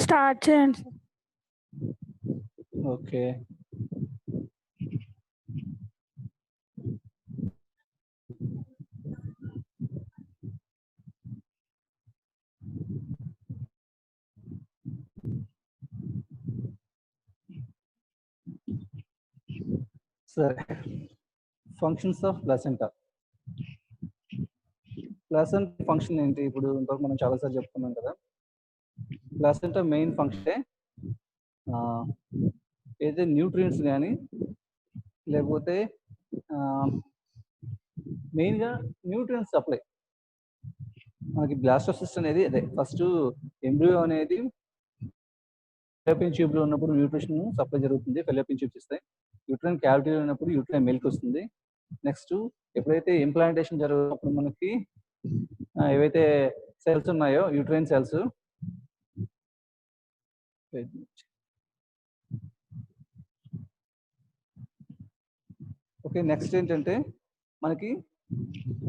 Start చేయండి sir. Okay. సరే, functions of placenta. Placenta function ఏంటి? ఇప్పుడు ఇంతవరకు మనం చాలాసార్లు చెప్పుకున్నాం కదా. ప్లాసెంటా మెయిన్ ఫంక్షనే ఏదైతే న్యూట్రియంట్స్ కానీ లేకపోతే మెయిన్గా న్యూట్రియంట్స్ సప్లై. మనకి బ్లాస్టోసిస్ట్ అనేది అదే ఫస్ట్ ఎంబ్రియో అనేది ఫెలోపియన్ ట్యూబ్లో ఉన్నప్పుడు న్యూట్రిషన్ సప్లై జరుగుతుంది. ఫెలోపియన్ ట్యూబ్స్ ఇస్తాయి. యూట్రైన్ క్యావిటీలో ఉన్నప్పుడు యూట్రైన్ మిల్క్ వస్తుంది. నెక్స్ట్ ఎప్పుడైతే ఇంప్లాంటేషన్ జరుగుతున్నప్పుడు మనకి ఏవైతే సెల్స్ ఉన్నాయో యూట్రైన్ సెల్స్, ఓకే. నెక్స్ట్ ఏంటంటే మనకి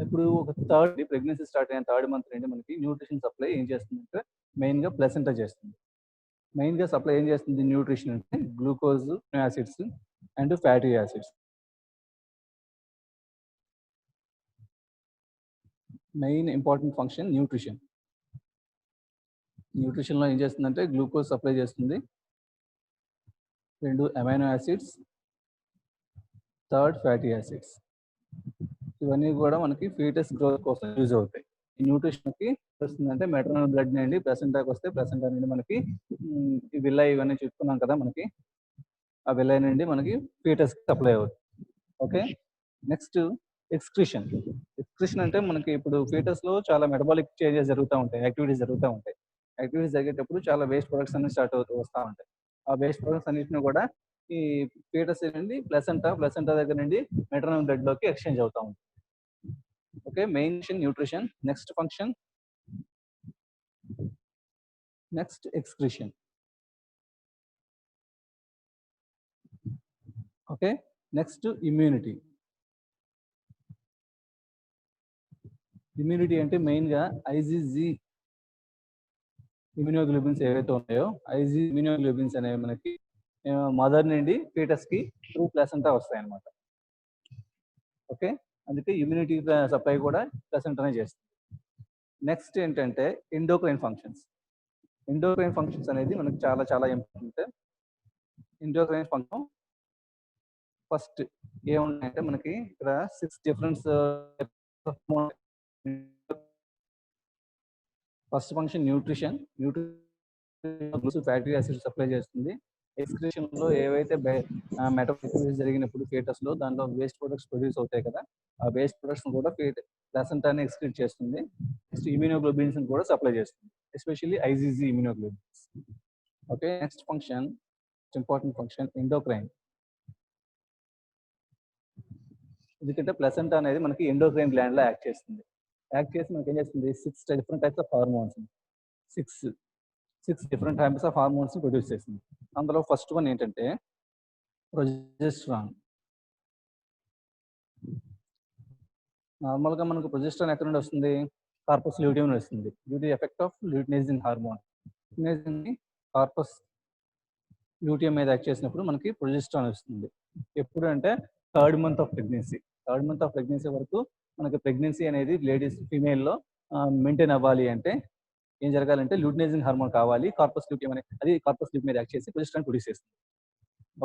ఇప్పుడు ఒక ప్రెగ్నెన్సీ స్టార్ట్ అయిన థర్డ్ మంత్ నుండి మనకి న్యూట్రిషన్ సప్లై ఏం చేస్తుందంటే మెయిన్గా ప్లసెంటా చేస్తుంది. మెయిన్గా సప్లై ఏం చేస్తుంది న్యూట్రిషన్ అంటే glucose, acids and fatty acids. Main important function nutrition. న్యూట్రిషన్లో ఏం చేస్తుందంటే గ్లూకోజ్ సప్లై చేస్తుంది, 2 amino acids, third fatty acids. ఇవన్నీ కూడా మనకి ఫీటస్ గ్రోత్ కోసం యూజ్ అవుతాయి. ఈ న్యూట్రిషన్కి వస్తుందంటే మెటర్నల్ బ్లడ్ నుండి ప్లసెంటాకి వస్తే ప్లసెంటా నుండి మనకి ఈ విల్లై ఇవన్నీ చెప్పుకున్నాం కదా, మనకి ఆ విల్లై నుండి మనకి ఫీటస్కి సప్లై అవుతుంది. ఓకే. Next excretion. ఎక్స్క్రిషన్ అంటే మనకి ఇప్పుడు ఫీటస్లో చాలా మెటబాలిక్ చేంజెస్ జరుగుతూ ఉంటాయి, యాక్టివిటీస్ జరుగుతూ ఉంటాయి. యాక్టివిటీస్ జరిగేటప్పుడు చాలా వేస్ట్ ప్రొడక్ట్స్ అన్ని స్టార్ట్ అవుతూ వస్తూ ఉంటాయి. ఆ వేస్ట్ ప్రొడక్ట్స్ అన్నింటిని కూడా ఈ ఫీటస్ నుండి ప్లసెంటా దగ్గర నుండి మెటర్నల్ బ్లడ్ లోకి ఎక్స్చేంజ్ అవుతూ ఉంటుంది. Okay. Main nutrition. Next function, next excretion. Okay. Next immunity. Immunity అంటే మెయిన్గా ఐజీజీ ఇమ్యూనోగ్లోబిన్స్ ఏవైతే ఉన్నాయో ఐజీ ఇమ్యూనోగ్లోబిన్స్ అనేవి మనకి మదర్ నుండి ఫీటస్కి త్రూ ప్లసెంటా వస్తాయన్నమాట. ఓకే. అందుకే ఇమ్యూనిటీ సప్లై కూడా ప్లసెంటానే చేస్తుంది. నెక్స్ట్ ఏంటంటే ఎండోక్రైన్ ఫంక్షన్స్. ఎండోక్రైన్ ఫంక్షన్స్ అనేది మనకి చాలా చాలా ఇంపార్టెంట్. ఎండోక్రైన్ ఫంక్షన్ ఫస్ట్ ఏమున్నాయంటే మనకి ఇక్కడ 6 difference. First function nutrition. Fatty acid supply చేస్తుంది. ఎక్స్క్రిషన్ లో ఏవైతే మెటబాలిక్ జరిగినప్పుడు ఫీటస్ లో దాంట్లో వేస్ట్ ప్రొడక్ట్స్ ప్రొడ్యూస్ అవుతాయి కదా, ఆ వేస్ట్ ప్రొడక్ట్స్ కూడా ప్లసెంటాని ఎక్స్క్రీట్ చేస్తుంది. నెక్స్ట్ ఇమ్యూనోగ్లోబిన్స్ కూడా సప్లై చేస్తుంది, especially IgG immunoglobulins. Okay. Next function, important function endocrine. ఎందుకంటే ప్లసెంటా అనేది మనకి ఎండోక్రైన్ గ్లాండ్ లో యాక్ట్ చేస్తుంది. యాక్ట్ చేసి మనకి ఏం చేస్తుంది 6 different types of hormones, 6 different types of hormones produce చేస్తుంది. అందులో ఫస్ట్ వన్ ఏంటంటే ప్రొజెస్ట్రాన్. నార్మల్గా మనకు ప్రొజెస్ట్రాన్ ఎక్కడ నుండి వస్తుంది? కార్పస్ ల్యూటియం నుండి వస్తుంది. Due to effect of luteinising hormone. Corpus luteum మీద యాక్ట్ చేసినప్పుడు మనకి ప్రొజెస్ట్రాన్ వస్తుంది. ఎప్పుడు అంటే third month of pregnancy. Third month of pregnancy వరకు మనకి ప్రెగ్నెన్సీ అనేది లేడీస్ ఫీమేల్లో మెయింటైన్ అవ్వాలి అంటే ఏం జరగాలంటే ల్యూటినైజింగ్ హార్మోన్ కావాలి. కార్పస్ ల్యూటియం అనేది అది కార్పస్ ల్యూటియం మీద యాక్ట్ చేసి ప్రొజెస్ట్రాన్ ప్రొడ్యూస్ చేస్తుంది.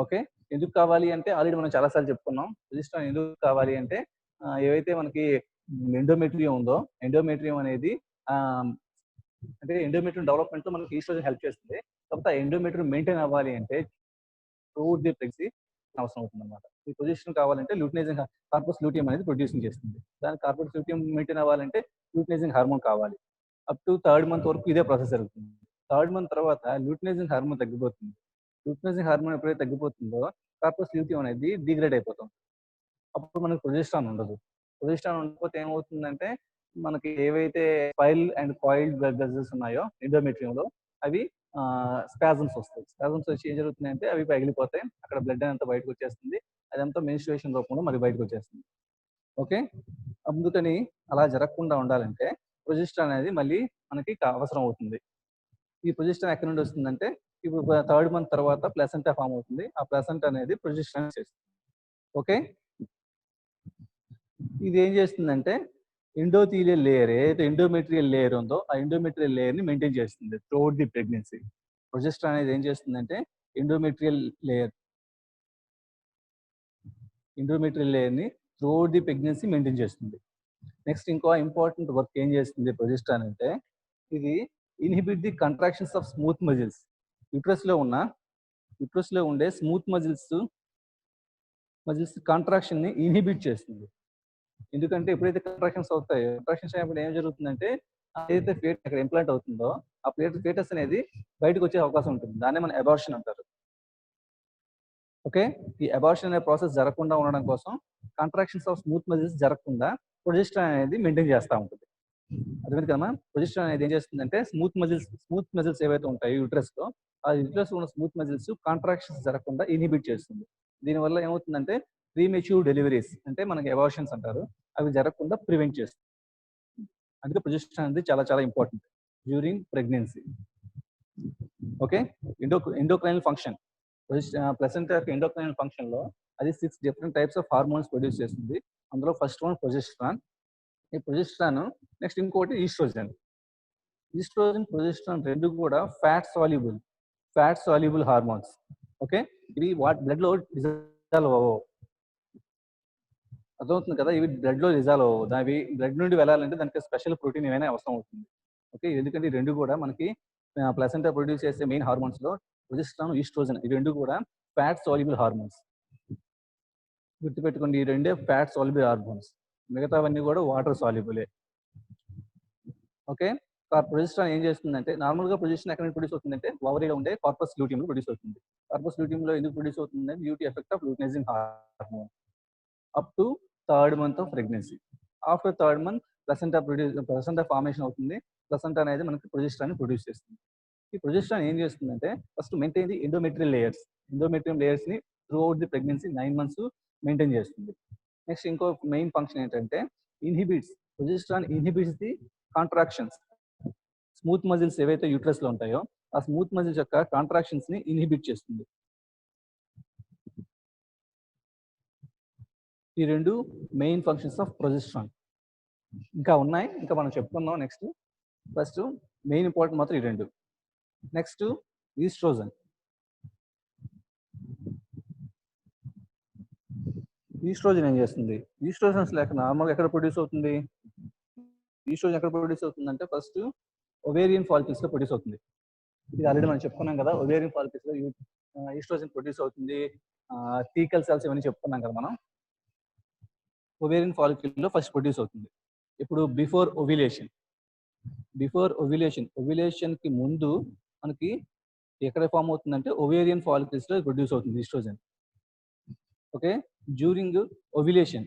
ఓకే. ఎందుకు కావాలి అంటే ఆల్రెడీ మనం చాలాసార్లు చెప్పుకున్నాం. ప్రొజెస్ట్రాన్ ఎందుకు కావాలి అంటే ఏవైతే మనకి ఎండోమెట్రియం ఉందో, ఎండోమెట్రియం అనేది అంటే ఎండోమెట్రియం డెవలప్మెంట్ లో మనకి ఈస్ట్రోజన్ హెల్ప్ చేస్తుంది. కాకపోతే ఎండోమెట్రియం మెయింటైన్ అవ్వాలి అంటే త్రూఅవుట్ ది ప్రెగ్నెన్సీ అవసరం అవుతుంది అనమాట. ఈ పొజిషన్ కావాలంటే ల్యూటినైజింగ్ కార్పస్ ల్యూటియం అనేది ప్రొడ్యూసింగ్ చేస్తుంది. దానికి కార్పస్ ల్యూటియం మెయింటైన్ అవ్వాలంటే ల్యూటినైజింగ్ హార్మోన్ కావాలి. అప్ టు థర్డ్ మంత్ వరకు ఇదే ప్రాసెస్ జరుగుతుంది. థర్డ్ మంత్ తర్వాత ల్యూటినైజింగ్ హార్మోన్ తగ్గిపోతుంది. ల్యూటినైజింగ్ హార్మోన్ ఎప్పుడైతే తగ్గిపోతుందో కార్పస్ ల్యూటియం అనేది డిగ్రేడ్ అయిపోతుంది. అప్పుడు మనకి ప్రొజెస్ట్రాన్ ఉండదు. ప్రొజెస్ట్రాన్ ఉండకపోతే ఏమవుతుందంటే మనకి ఏవైతే spiral and coiled blood vessels ఉన్నాయో ఎండోమెట్రియంలో అవి స్పాజమ్స్ వస్తాయి. స్పాజమ్స్ వచ్చి ఏం జరుగుతుందంటే అవి పగిలిపోతాయి. అక్కడ బ్లడ్ అంతా బయటకు వచ్చేస్తుంది. అదంతా మెన్స్ట్రుయేషన్ రూపంలో మరి బయటకు వచ్చేస్తుంది. ఓకే. అందుకని అలా జరగకుండా ఉండాలంటే ప్రొజెస్ట్రాన్ అనేది మళ్ళీ మనకి అవసరం అవుతుంది. ఈ ప్రొజెస్ట్రాన్ ఎక్కడి నుండి వస్తుందంటే ఇప్పుడు 3rd మంత్ తర్వాత ప్లసెంటా ఫామ్ అవుతుంది. ఆ ప్లసెంటా అనేది ప్రొజెస్ట్రాన్ చేస్తుంది. ఓకే, ఇది ఏం చేస్తుందంటే ఎండోథీలియల్ లేయర్, ఏదైతే ఎండోమెట్రియల్ లేయర్ ఉందో ఆ ఎండోమెట్రియల్ లేయర్ ని మెయింటైన్ చేస్తుంది త్రూఅవుట్ ది ప్రెగ్నెన్సీ. ప్రొజెస్ట్రాన్ అనేది ఏం చేస్తుందంటే ఎండోమెట్రియల్ లేయర్ ని త్రూఅవుట్ ది ప్రెగ్నెన్సీ మెయింటైన్ చేస్తుంది. నెక్స్ట్ ఇంకో ఇంపార్టెంట్ వర్క్ ఏం చేస్తుంది ప్రొజెస్ట్రాన్ అంటే ఇది inhibit the contractions of smooth muscles. Uterus లో ఉండే స్మూత్ మజిల్స్ కాంట్రాక్షన్ ని ఇన్హిబిట్ చేస్తుంది. ఎందుకంటే ఎప్పుడైతే కంట్రాక్షన్స్ అవుతాయో, కంట్రాక్షన్స్ అయినప్పుడు ఏం జరుగుతుందంటే ఏదైతే ఫేట్ అక్కడ ఇంప్లాంట్ అవుతుందో ఆ ఫేటస్ అనేది బయటకు వచ్చే అవకాశం ఉంటుంది. దాన్నే మనం అబార్షన్ అంటారు. ఓకే, ఈ అబార్షన్ అనే ప్రాసెస్ జరగకుండా ఉండడం కోసం కాంట్రాక్షన్స్ ఆఫ్ స్మూత్ మజిల్స్ జరగకుండా ప్రొజెస్ట్రాన్ అనేది మెయింటైన్ చేస్తూ ఉంటుంది. అర్థమైంది కదమ్మా? ప్రొజెస్ట్రాన్ అనేది ఏం చేస్తుందంటే స్మూత్ మజిల్స్ ఏవైతే ఉంటాయో యూట్రస్ లో, ఆ యూట్రస్ ఉన్న స్మూత్ మజిల్స్ కాంట్రాక్షన్స్ జరగకుండా ఇన్హిబిట్ చేస్తుంది. దీనివల్ల ఏమవుతుందంటే ప్రీమెచ్యూర్ డెలివరీస్ అంటే మనకి అబార్షన్స్ అంటారు, అవి జరగకుండా ప్రివెంట్ చేస్తుంది. అందుకే ప్రొజెస్ట్రాన్ అనేది చాలా చాలా important during pregnancy. Okay, endocrinal function, placenta యొక్క ఎండోక్రైనల్ ఫంక్షన్ లో అది 6 different types of hormones produce చేస్తుంది. అందులో ఫస్ట్ వన్ ప్రొజెస్ట్రాన్. ఈ ప్రొజెస్ట్రాన్, నెక్స్ట్ ఇంకోటి ఈస్ట్రోజన్. ప్రొజెస్ట్రాన్ రెండు కూడా ఫ్యాట్ సాల్యుబుల్ హార్మోన్స్. ఓకే, ఇవి బ్లడ్ లో డిజాల్వ్ అవ్వవు. అర్థమవుతుంది కదా? ఇవి బ్లడ్ లో డిజాల్వ్ అవ్వవు. దాని బ్లడ్ నుండి వెళ్ళాలంటే దానికి స్పెషల్ ప్రోటీన్ ఏమైనా అవసరం అవుతుంది. ఓకే, ఎందుకంటే ఈ రెండు కూడా మనకి ప్లసెంటా ప్రొడ్యూస్ చేసే మెయిన్ హార్మోన్స్ లో ప్రొజెస్ట్రాన్, ఈస్ట్రోజన్ ఈ రెండు కూడా ఫ్యాట్ సాల్యుబుల్ హార్మోన్స్. గుర్తుపెట్టుకోండి, ఈ రెండే ఫ్యాట్ సాల్యుబుల్ హార్మోన్స్, మిగతావన్నీ కూడా వాటర్ సాల్యుబులే. ఓకే, ప్రొజెస్ట్రాన్ ఏం చేస్తుందంటే నార్మల్ గా ప్రొజెస్ట్రాన్ ఎక్కడ ప్రొడ్యూస్ అవుతుందంటే ఓవరీలో ఉండే కార్పస్ లూటియం లో ప్రొడ్యూస్ అవుతుంది. కార్పస్ లూటియం లో ఎందుకు ప్రొడ్యూస్ అవుతుందంటే due to effect of luteinizing hormone up to 3rd month of pregnancy. After 3rd month placenta formation అవుతుంది. ప్లసెంటా అనేది మనకి ప్రొజెస్ట్రాన్ ప్రొడ్యూస్ చేస్తుంది. ఈ ప్రొజెస్ట్రాన్ ఏం చేస్తుందంటే first maintain the endometrial layers ని throughout the pregnancy 9 months maintain చేస్తుంది. Next ఇంకో మెయిన్ ఫంక్షన్ ఏంటంటే progesterone inhibits the contractions. Smooth muscles ఏవైతే యూట్రస్ లో ఉంటాయో ఆ స్మూత్ మజిల్స్ యొక్క కాంట్రాక్షన్స్ ని ఇన్హిబిట్ చేస్తుంది. ఈ రెండు మెయిన్ ఫంక్షన్స్ ఆఫ్ ప్రొజెస్ట్రాన్. ఇంకా ఉన్నాయి, ఇంకా మనం చెప్పుకుందాం నెక్స్ట్. ఫస్ట్ మెయిన్ ఇంపార్టెంట్ మాత్రం ఈ రెండు. Next oestrogen. ఈస్ట్రోజన్ ఏం చేస్తుంది? ఈస్ట్రోజన్స్ లేక నార్మల్గా ఎక్కడ ప్రొడ్యూస్ అవుతుంది? ఈస్ట్రోజన్ ఎక్కడ ప్రొడ్యూస్ అవుతుందంటే ఫస్ట్ ఒవేరియన్ ఫాలికల్స్ లో ప్రొడ్యూస్ అవుతుంది. ఇది ఆల్రెడీ మనం చెప్పుకున్నాం కదా, ఒవేరియన్ ఫాలికల్స్ లో ఈస్ట్రోజన్ ప్రొడ్యూస్ అవుతుంది. థీకల్ సెల్స్ ఇవన్నీ చెప్పుకున్నాం కదా మనం. ఒవేరియన్ ఫాలికల్ లో ఫస్ట్ ప్రొడ్యూస్ అవుతుంది. ఇప్పుడు బిఫోర్ ఓవ్యులేషన్ కి ముందు మనకి ఎక్కడ ఫామ్ అవుతుందంటే ఒవేరియన్ ఫాలికల్స్ లో ప్రొడ్యూస్ అవుతుంది oestrogen. Okay, during ovulation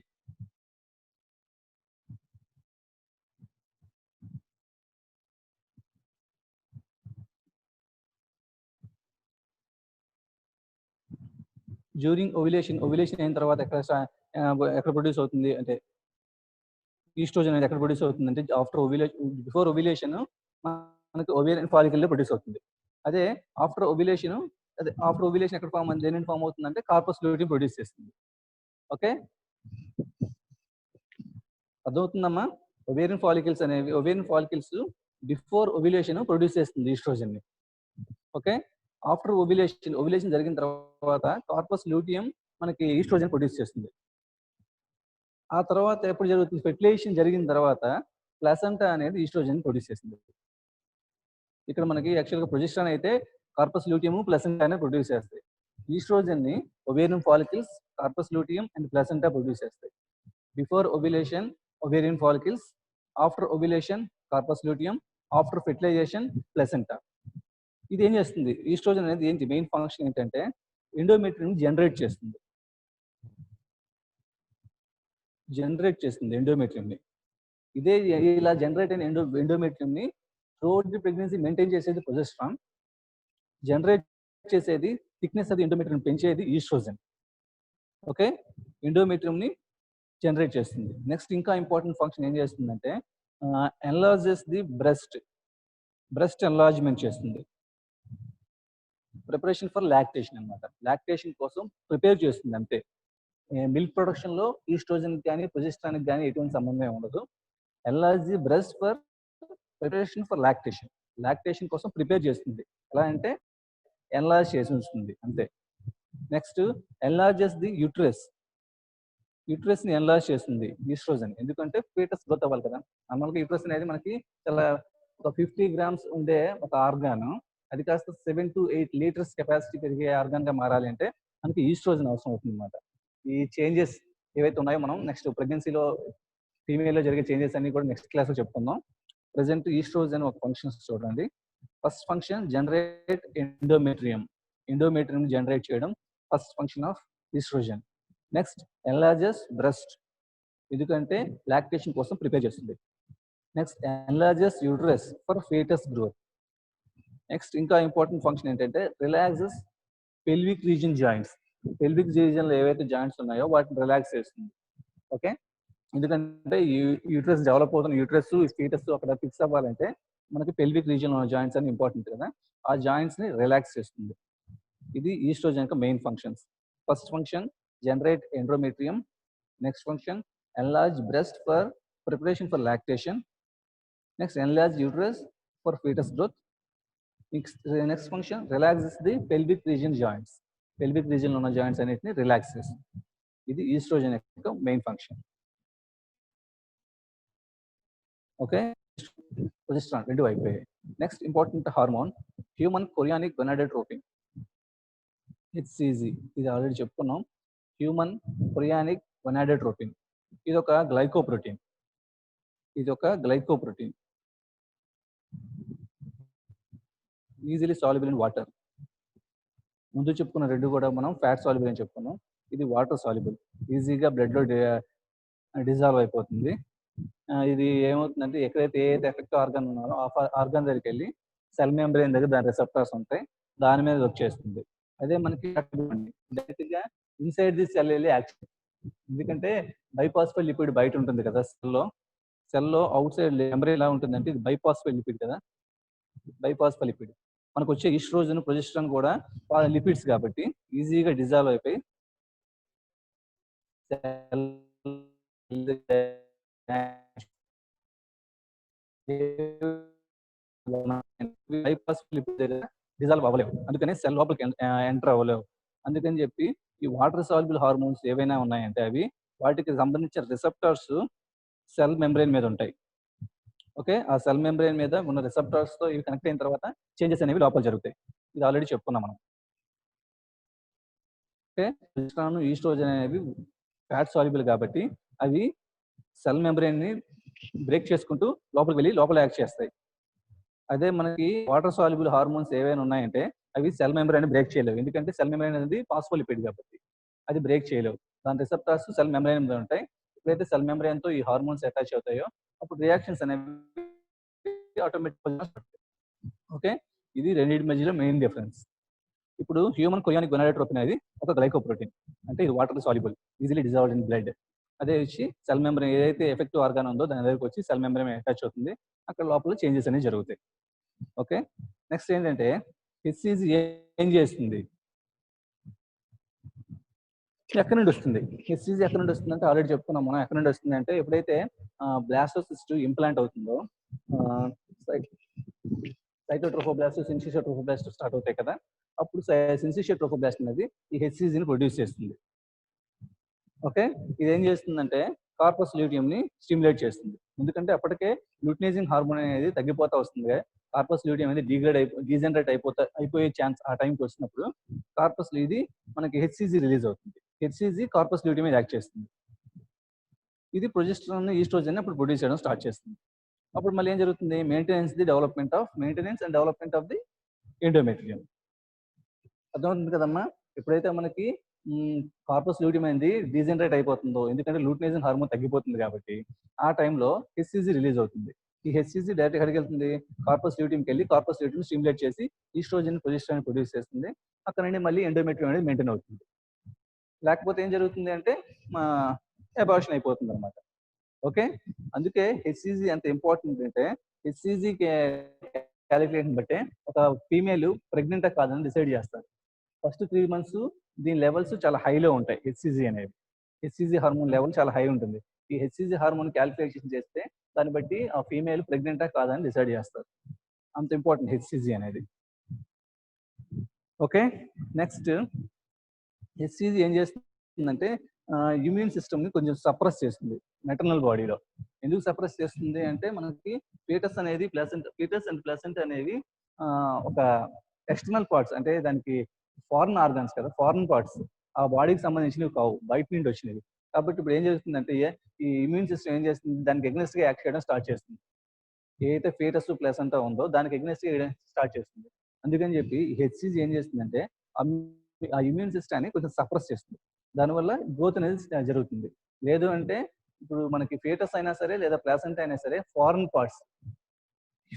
ovulation అయిన తర్వాత ఎక్కడ ప్రొడ్యూస్ అవుతుంది అంటే ఈస్ట్రోజన్ అనేది ఎక్కడ ప్రొడ్యూస్ అవుతుంది అంటే బిఫోర్ ఓవ్యులేషన్ మనకి ఓవేరియన్ ఫాలికల్ లో ప్రొడ్యూస్ అవుతుంది. అదే ఆఫ్టర్ ఓవ్యులేషన్ ఎక్కడ దేనిని ఫామ్ అవుతుందంటే కార్పస్ లూటియం ప్రొడ్యూస్ చేస్తుంది. ఓకే, అర్థమవుతుందమ్మా? Ovarian follicles before ovulation produce చేస్తుంది ఈస్ట్రోజన్ ని. ఓకే, ఆఫ్టర్ ఓవ్యులేషన్ జరిగిన తర్వాత కార్పస్ లూటియం మనకి ఈస్ట్రోజన్ ప్రొడ్యూస్ చేస్తుంది. ఆ తర్వాత ఎప్పుడు జరుగుతుంది? ఫెర్టిలైజేషన్ జరిగిన తర్వాత ప్లాసెంటా అనేది ఈస్ట్రోజన్ ప్రొడ్యూస్ చేస్తుంది. ఇక్కడ మనకి యాక్చువల్గా ప్రొజెస్ట్రాన్ అయితే కార్పస్ లూటియం, ప్లాసెంటా అనేది ప్రొడ్యూస్ చేస్తాయి. ఈస్ట్రోజన్ ని ovarian follicles, corpus luteum and placenta produce చేస్తాయి. Before ovulation ovarian follicles, after ovulation corpus luteum, after fertilisation placenta. ఇది ఏం చేస్తుంది? ఈస్ట్రోజన్ అనేది ఏంటి మెయిన్ ఫంక్షన్ ఏంటంటే ఎండోమెట్రియం జనరేట్ చేస్తుంది. ఎండోమెట్రియం ని. ఇదే ఇలా జనరేట్ అయిన ఎండోమెట్రియం ని త్రూఅవుట్ ది ప్రెగ్నెన్సీ మెయింటైన్ చేసేది ప్రొజెస్ట్రాన్, జనరేట్ చేసేది థిక్నెస్ అది ఎండోమెట్రియం పెంచేది ఈస్ట్రోజన్. ఓకే, ఎండోమెట్రియం ని జనరేట్ చేస్తుంది. నెక్స్ట్ ఇంకా ఇంపార్టెంట్ ఫంక్షన్ ఏం చేస్తుందంటే ఎన్లార్జెస్ ది బ్రెస్ట్. బ్రెస్ట్ ఎన్లార్జ్మెంట్ చేస్తుంది. ప్రిపరేషన్ ఫర్ లాక్టేషన్ అన్నమాట. లాక్టేషన్ కోసం ప్రిపేర్ చేస్తుంది అంతే. మిల్క్ ప్రొడక్షన్‌లో ఈస్ట్రోజన్‌కి గాని, ప్రొజెస్టరాన్‌కి గాని ఎటువంటి సంబంధం ఉండదు. Enlarge the breast for preparation for lactation. Lactation కోసం ప్రిపేర్ చేస్తుంది. ఎలా అంటే ఎన్లార్జ్ చేసి ఉంచుతుంది అంతే. Next enlarges the uterus. యూట్రస్‌ని ఎన్లార్జ్ చేస్తుంది ఈస్ట్రోజన్. ఎందుకంటే ఫీటస్ గ్రోత్ అవ్వాలి కదా! నార్మల్‌గా యూట్రస్ అనేది మనకి చాలా ఒక 50 గ్రామ్స్ ఉండే ఒక ఆర్గాను. అది కాస్త 7-8 లీటర్స్ కెపాసిటీ పెరిగే ఆర్గాన్‌గా మారాలి అంటే మనకి ఈస్ట్రోజన్ అవసరం అవుతుందన్నమాట. ఈ చేంజెస్ ఏవైతే ఉన్నాయో మనం నెక్స్ట్ ప్రెగ్నెన్సీలో ఫీమేల్‌లో జరిగే చేంజెస్ అన్నీ కూడా నెక్స్ట్ క్లాస్‌లో చెప్పుకుందాం. ప్రెజెంట్ ఈస్ట్రోజన్ ఒక ఫంక్షన్స్ చూడండి. First function generate endometrium. Endometrium generate చేయడం first function of oestrogen. Next enlarges breast. ఎందుకంటే లాక్టేషన్ కోసం ప్రిపేర్ చేస్తుంది. Next enlarges uterus for foetus growth. Next ఇంకా ఇంపార్టెంట్ ఫంక్షన్ ఏంటంటే relaxes pelvic region joints. Pelvic రీజన్‌లో ఏవైతే జాయింట్స్ ఉన్నాయో వాటిని రిలాక్స్ చేస్తుంది. ఓకే. ఎందుకంటే యూట్రస్ డెవలప్ అవుతున్న యూట్రస్, ఫీటస్ అక్కడ ఫిక్స్ అవ్వాలంటే మనకి పెల్విక్ రీజియన్‌లో ఉన్న జాయింట్స్ అన్ని ఇంపార్టెంట్ కదా! ఆ జాయింట్స్‌ని రిలాక్స్ చేస్తుంది. ఇది ఈస్ట్రోజన్ యొక్క main functions. First function generate endometrium. Next function enlarge breast for preparation for lactation. Next enlarge uterus for foetus growth. Next function relaxes the pelvic region joints. Pelvic రీజియన్‌లో ఉన్న joints అన్నిటిని relax చేస్తుంది. ఇది oestrogen యొక్క main function. Okay. Progesterone 2 అయిపోయాయి. Next important hormone human chorionic gonadotropin. HCG ఇది already చెప్పుకున్నాం. Human chorionic gonadotropin. ఇదొక glycoprotein. Easily soluble in water. ముందు చెప్పుకున్న 2 కూడా మనం ఫ్యాట్ సాల్యుబుల్ అని చెప్పుకున్నాం. ఇది వాటర్ సాల్యుబుల్. ఈజీగా బ్లడ్‌లో డిజాల్వ్ అయిపోతుంది. ఇది ఏమవుతుందంటే ఎక్కడైతే ఏదైతే ఎఫెక్టివ్ ఆర్గాన్ ఉన్నారో ఆ ఆర్గాన్ దగ్గరికెళ్ళి సెల్ మెంబ్రేన్ దగ్గర దాని రిసెప్టార్స్ ఉంటాయి. దాని మీద వచ్చేస్తుంది. అదే మనకి డైరెక్ట్‌గా ఇన్సైడ్ ది సెల్ వెళ్ళి యాక్షన్. ఎందుకంటే బైపాస్ఫై లిపిడ్ బయట ఉంటుంది కదా సెల్‌లో అవుట్ సైడ్ మెంబ్రేన్ ఎలా ఉంటుందంటే ఇది బైపాస్ఫై లిపిడ్ కదా! బైపాస్ఫై లిపిడ్. మనకొచ్చే ఈస్ట్రోజన్, ప్రొజెస్టరాన్ కూడా లిపిడ్స్ కాబట్టి ఈజీగా డిజాల్వ్ అయిపోయి సెల్ బైపాస్ లిపిడ్ దగ్గర డిజాల్వ్ అవ్వలేవు. అందుకని సెల్ లోపలికి ఎంటర్ అవ్వలేవు. అందుకని చెప్పి ఈ వాటర్ సాల్యుబుల్ హార్మోన్స్ ఏవైనా ఉన్నాయంటే అవి వాటికి సంబంధించిన రిసెప్టార్స్ సెల్ మెంబ్రేన్ మీద ఉంటాయి. ఓకే. ఆ సెల్ మెంబ్రేన్ మీద ఉన్న రిసెప్టార్స్‌తో ఇవి కనెక్ట్ అయిన తర్వాత చేంజెస్ అనేవి లోపల జరుగుతాయి. ఇది ఆల్రెడీ చెప్పుకున్నాం మనం. ఓకే. ప్రొజెస్టరాన్, ఈస్ట్రోజన్ అనేవి ఫ్యాట్ సాల్యుబుల్ కాబట్టి అవి సెల్ మెంబ్రేన్‌ని బ్రేక్ చేసుకుంటూ లోపలికి వెళ్లి లోపల యాక్ట్ చేస్తాయి. అదే మనకి వాటర్ సాల్యుబుల్ హార్మోన్స్ ఏవైనా ఉన్నాయంటే అవి సెల్ మెంబ్రేన్ బ్రేక్ చేయలేవు. ఎందుకంటే సెల్ మెంబ్రేన్ అనేది ఫాస్ఫోలిపిడ్ కాబట్టి అది బ్రేక్ చేయలేవు. దాని రిసెప్టార్స్ సెల్ మెంబ్రేన్ మీద ఉంటాయి. ఎప్పుడైతే సెల్ మెంబ్రేన్‌తో ఈ హార్మోన్స్ అటాచ్ అవుతాయో అప్పుడు రియాక్షన్స్ అనేవి ఆటోమేటిక్‌గా ఓకే. ఇది రెండిటి మధ్యలో మెయిన్ డిఫరెన్స్. ఇప్పుడు హ్యూమన్ కొరియానిక్ గొనాడోట్రోపిన్ అనేది ఒక గ్లైకోప్రోటీన్. అంటే ఇది water soluble, easily dissolved in blood. అదే వచ్చి సెల్ మెంబ్రేన్ ఏదైతే ఎఫెక్టివ్ ఆర్గాన్ ఉందో దాని దగ్గరికి వచ్చి సెల్ మెంబ్రేన్ అటాచ్ అవుతుంది. అక్కడ లోపల చేంజెస్ అనేవి జరుగుతాయి. ఓకే. నెక్స్ట్ ఏంటంటే హెచ్‌సిజి ఏం చేస్తుంది? ఎక్కడి నుండి వస్తుంది? హెచ్‌సిజి ఎక్కడి నుండి వస్తుందంటే ఆల్రెడీ చెప్పుకున్నాం మనం. ఎక్కడి నుండి వస్తుందంటే ఎప్పుడైతే బ్లాస్టోసిస్ట్ ఇంప్లాంట్ అవుతుందో సైటోట్రోఫోబ్లాస్ట్, సిన్సిషియల్ ట్రోఫోబ్లాస్ట్ స్టార్ట్ అవుతాయి కదా! అప్పుడు సిన్సిషియల్ ట్రోఫోబ్లాస్ట్ అనేది ఈ హెచ్‌సిజిని ప్రొడ్యూస్ చేస్తుంది. ఓకే. ఇదేం చేస్తుందంటే కార్పస్ ల్యూటియంని స్టిమ్యులేట్ చేస్తుంది. ఎందుకంటే అప్పటికే ల్యూటినైజింగ్ హార్మోన్ అనేది తగ్గిపోతా వస్తుంది. కార్పస్ ల్యూటియం అనేది డీజనరేట్ అయిపోయే ఛాన్స్ ఆ టైంకి వచ్చినప్పుడు ఇది మనకి హెచ్‌సిజి రిలీజ్ అవుతుంది. హెచ్‌సిజి కార్పస్ ల్యూటియం మీద యాక్ట్ చేస్తుంది. ఇది ప్రొజెస్టరాన్, ఈస్ట్రోజన్ అప్పుడు ప్రొడ్యూస్ చేయడం స్టార్ట్ చేస్తుంది. అప్పుడు మళ్ళీ ఏం జరుగుతుంది? Maintenance and development of the endometrium. అర్థమవుతుంది కదమ్మా! ఎప్పుడైతే మనకి కార్పస్ ల్యూటియం అనేది డీజనరేట్ అయిపోతుందో, ఎందుకంటే లూటినైజింగ్ హార్మోన్ తగ్గిపోతుంది కాబట్టి, ఆ టైంలో హెచ్‌సిజి రిలీజ్ అవుతుంది. ఈ హెచ్‌సిజి డైరెక్ట్‌గా ఎక్కడికి వెళ్తుంది? కార్పస్ ల్యూటియంకి వెళ్ళి కార్పస్ ల్యూటియం స్టిమ్యులేట్ చేసి ఈస్ట్రోజన్, ప్రొజెస్టరాన్ ప్రొడ్యూస్ చేస్తుంది. అక్కడ నుండి మళ్ళీ ఎండోమెట్రియం అనేది మెయింటైన్ అవుతుంది. లేకపోతే ఏం జరుగుతుంది అంటే అబార్షన్ అయిపోతుంది అనమాట. ఓకే. అందుకే హెచ్‌సిజి ఎంత ఇంపార్టెంట్ అంటే హెచ్‌సిజికి క్యాలిక్యులేషన్ బట్టే ఒక ఫీమేల్ ప్రెగ్నెంటా కాదని డిసైడ్ చేస్తారు. ఫస్ట్ 3 మంత్స్ దీని లెవెల్స్ చాలా హైలో ఉంటాయి. హెచ్సిజి అనేది. హెచ్సిజి హార్మోన్ లెవెల్ చాలా హై ఉంటుంది. ఈ హెచ్సిజి హార్మోన్ క్యాలిక్యులేషన్ చేస్తే దాన్ని బట్టి ఆ ఫీమేల్ ప్రెగ్నెంటా కాదని డిసైడ్ చేస్తారు. అంత ఇంపార్టెంట్ హెచ్సిజి అనేది. ఓకే, నెక్స్ట్ హెచ్సిజి ఏం చేస్తుందంటే ఇమ్యూన్ సిస్టమ్ని కొంచెం సప్రెస్ చేస్తుంది మెటర్నల్ బాడీలో. ఎందుకు సప్రెస్ చేస్తుంది అంటే మనకి ఫీటస్ అనేది ఫీటస్ అండ్ ప్లసెంట్ అనేవి ఒక ఎక్స్టర్నల్ పార్ట్స్, అంటే దానికి ఫారిన్ ఆర్గాన్స్ కదా, ఫారిన్ పార్ట్స్, ఆ బాడీకి సంబంధించినవి కావు, బయట నుండి వచ్చినవి. కాబట్టి ఇప్పుడు ఏం చేస్తుందంటే ఈ ఇమ్యూన్ సిస్టమ్ ఏం చేస్తుంది, దానికి ఎగ్నెస్ట్ గా యాక్ట్ చేయడం స్టార్ట్ చేస్తుంది. ఏదైతే ఫీటస్ ప్లసెంటా ఉందో దానికి ఎగ్నెస్ట్ గా వేయడం స్టార్ట్ చేస్తుంది. అందుకని చెప్పి హెచ్సిజి ఏం చేస్తుందంటే ఆ ఇమ్యూన్ సిస్టాన్ని కొంచెం సప్రెస్ చేస్తుంది. దానివల్ల గ్రోత్ అనేది జరుగుతుంది. లేదు అంటే ఇప్పుడు మనకి ఫీటస్ అయినా సరే లేదా ప్లాసెంటా అయినా సరే ఫారిన్ పార్ట్స్,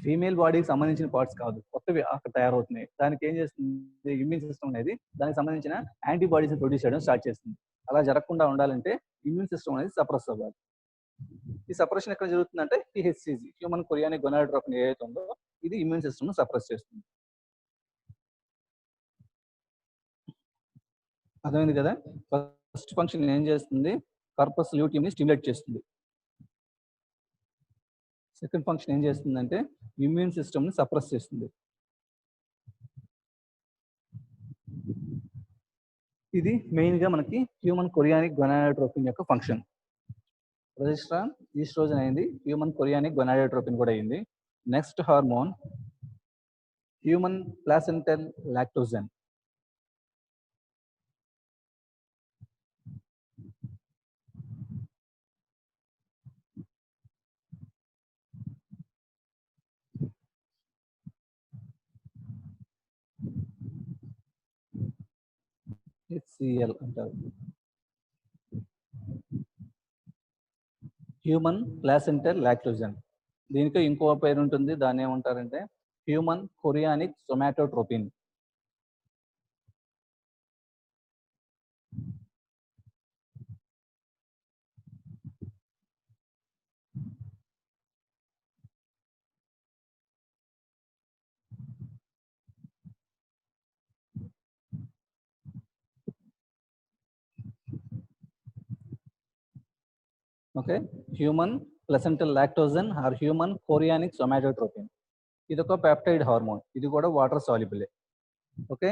ఫీమేల్ బాడీకి సంబంధించిన పార్ట్స్ కాదు, కొత్తవి అక్కడ తయారవుతున్నాయి. దానికి ఏం చేస్తుంది ఇమ్యూన్ సిస్టమ్ అనేది దానికి సంబంధించిన యాంటీబాడీస్ ప్రొడ్యూస్ చేయడం స్టార్ట్ చేస్తుంది. అలా జరగకుండా ఉండాలంటే ఇమ్యూన్ సిస్టమ్ అనేది సప్రెస్ అవ్వాలి. ఈ సప్రెషన్ ఎక్కడ జరుగుతుందంటే ఈ హెచ్సిజి, హ్యూమన్ కొరియానిక్ గొనాడోట్రోపిన్ ఏదైతే ఉందో ఇది ఇమ్యూన్ సిస్టమ్ సప్రెస్ చేస్తుంది. అర్థమైంది కదా. ఫస్ట్ ఫంక్షన్ ఏం చేస్తుంది, కార్పస్ ల్యూటియం ని స్టిమ్యులేట్ చేస్తుంది. సెకండ్ ఫంక్షన్ ఏం చేస్తుందంటే ఇమ్యూన్ సిస్టమ్ ని సప్రెస్ చేస్తుంది. ఇది మెయిన్ గా మనకి హ్యూమన్ కొరియానిక్ గొనాడోట్రోపిన్ యొక్క ఫంక్షన్. ప్రొజెస్ట్రాన్, ఈస్ట్రోజన్ అయింది, హ్యూమన్ కొరియానిక్ గొనాడోట్రోపిన్ కూడా అయింది. Next hormone human placental lactogen. HCl అంటారు. Human placental lactogen. దీనికి ఇంకో పేరు ఉంటుంది, దాన్ని ఏమంటారంటే human chorionic somatotropin. Okay, human placental lactogen or human chorionic somatotropin. ఇది ఒక పెప్టైడ్ హార్మోన్, ఇది కూడా వాటర్ సాల్యుబులే. ఓకే,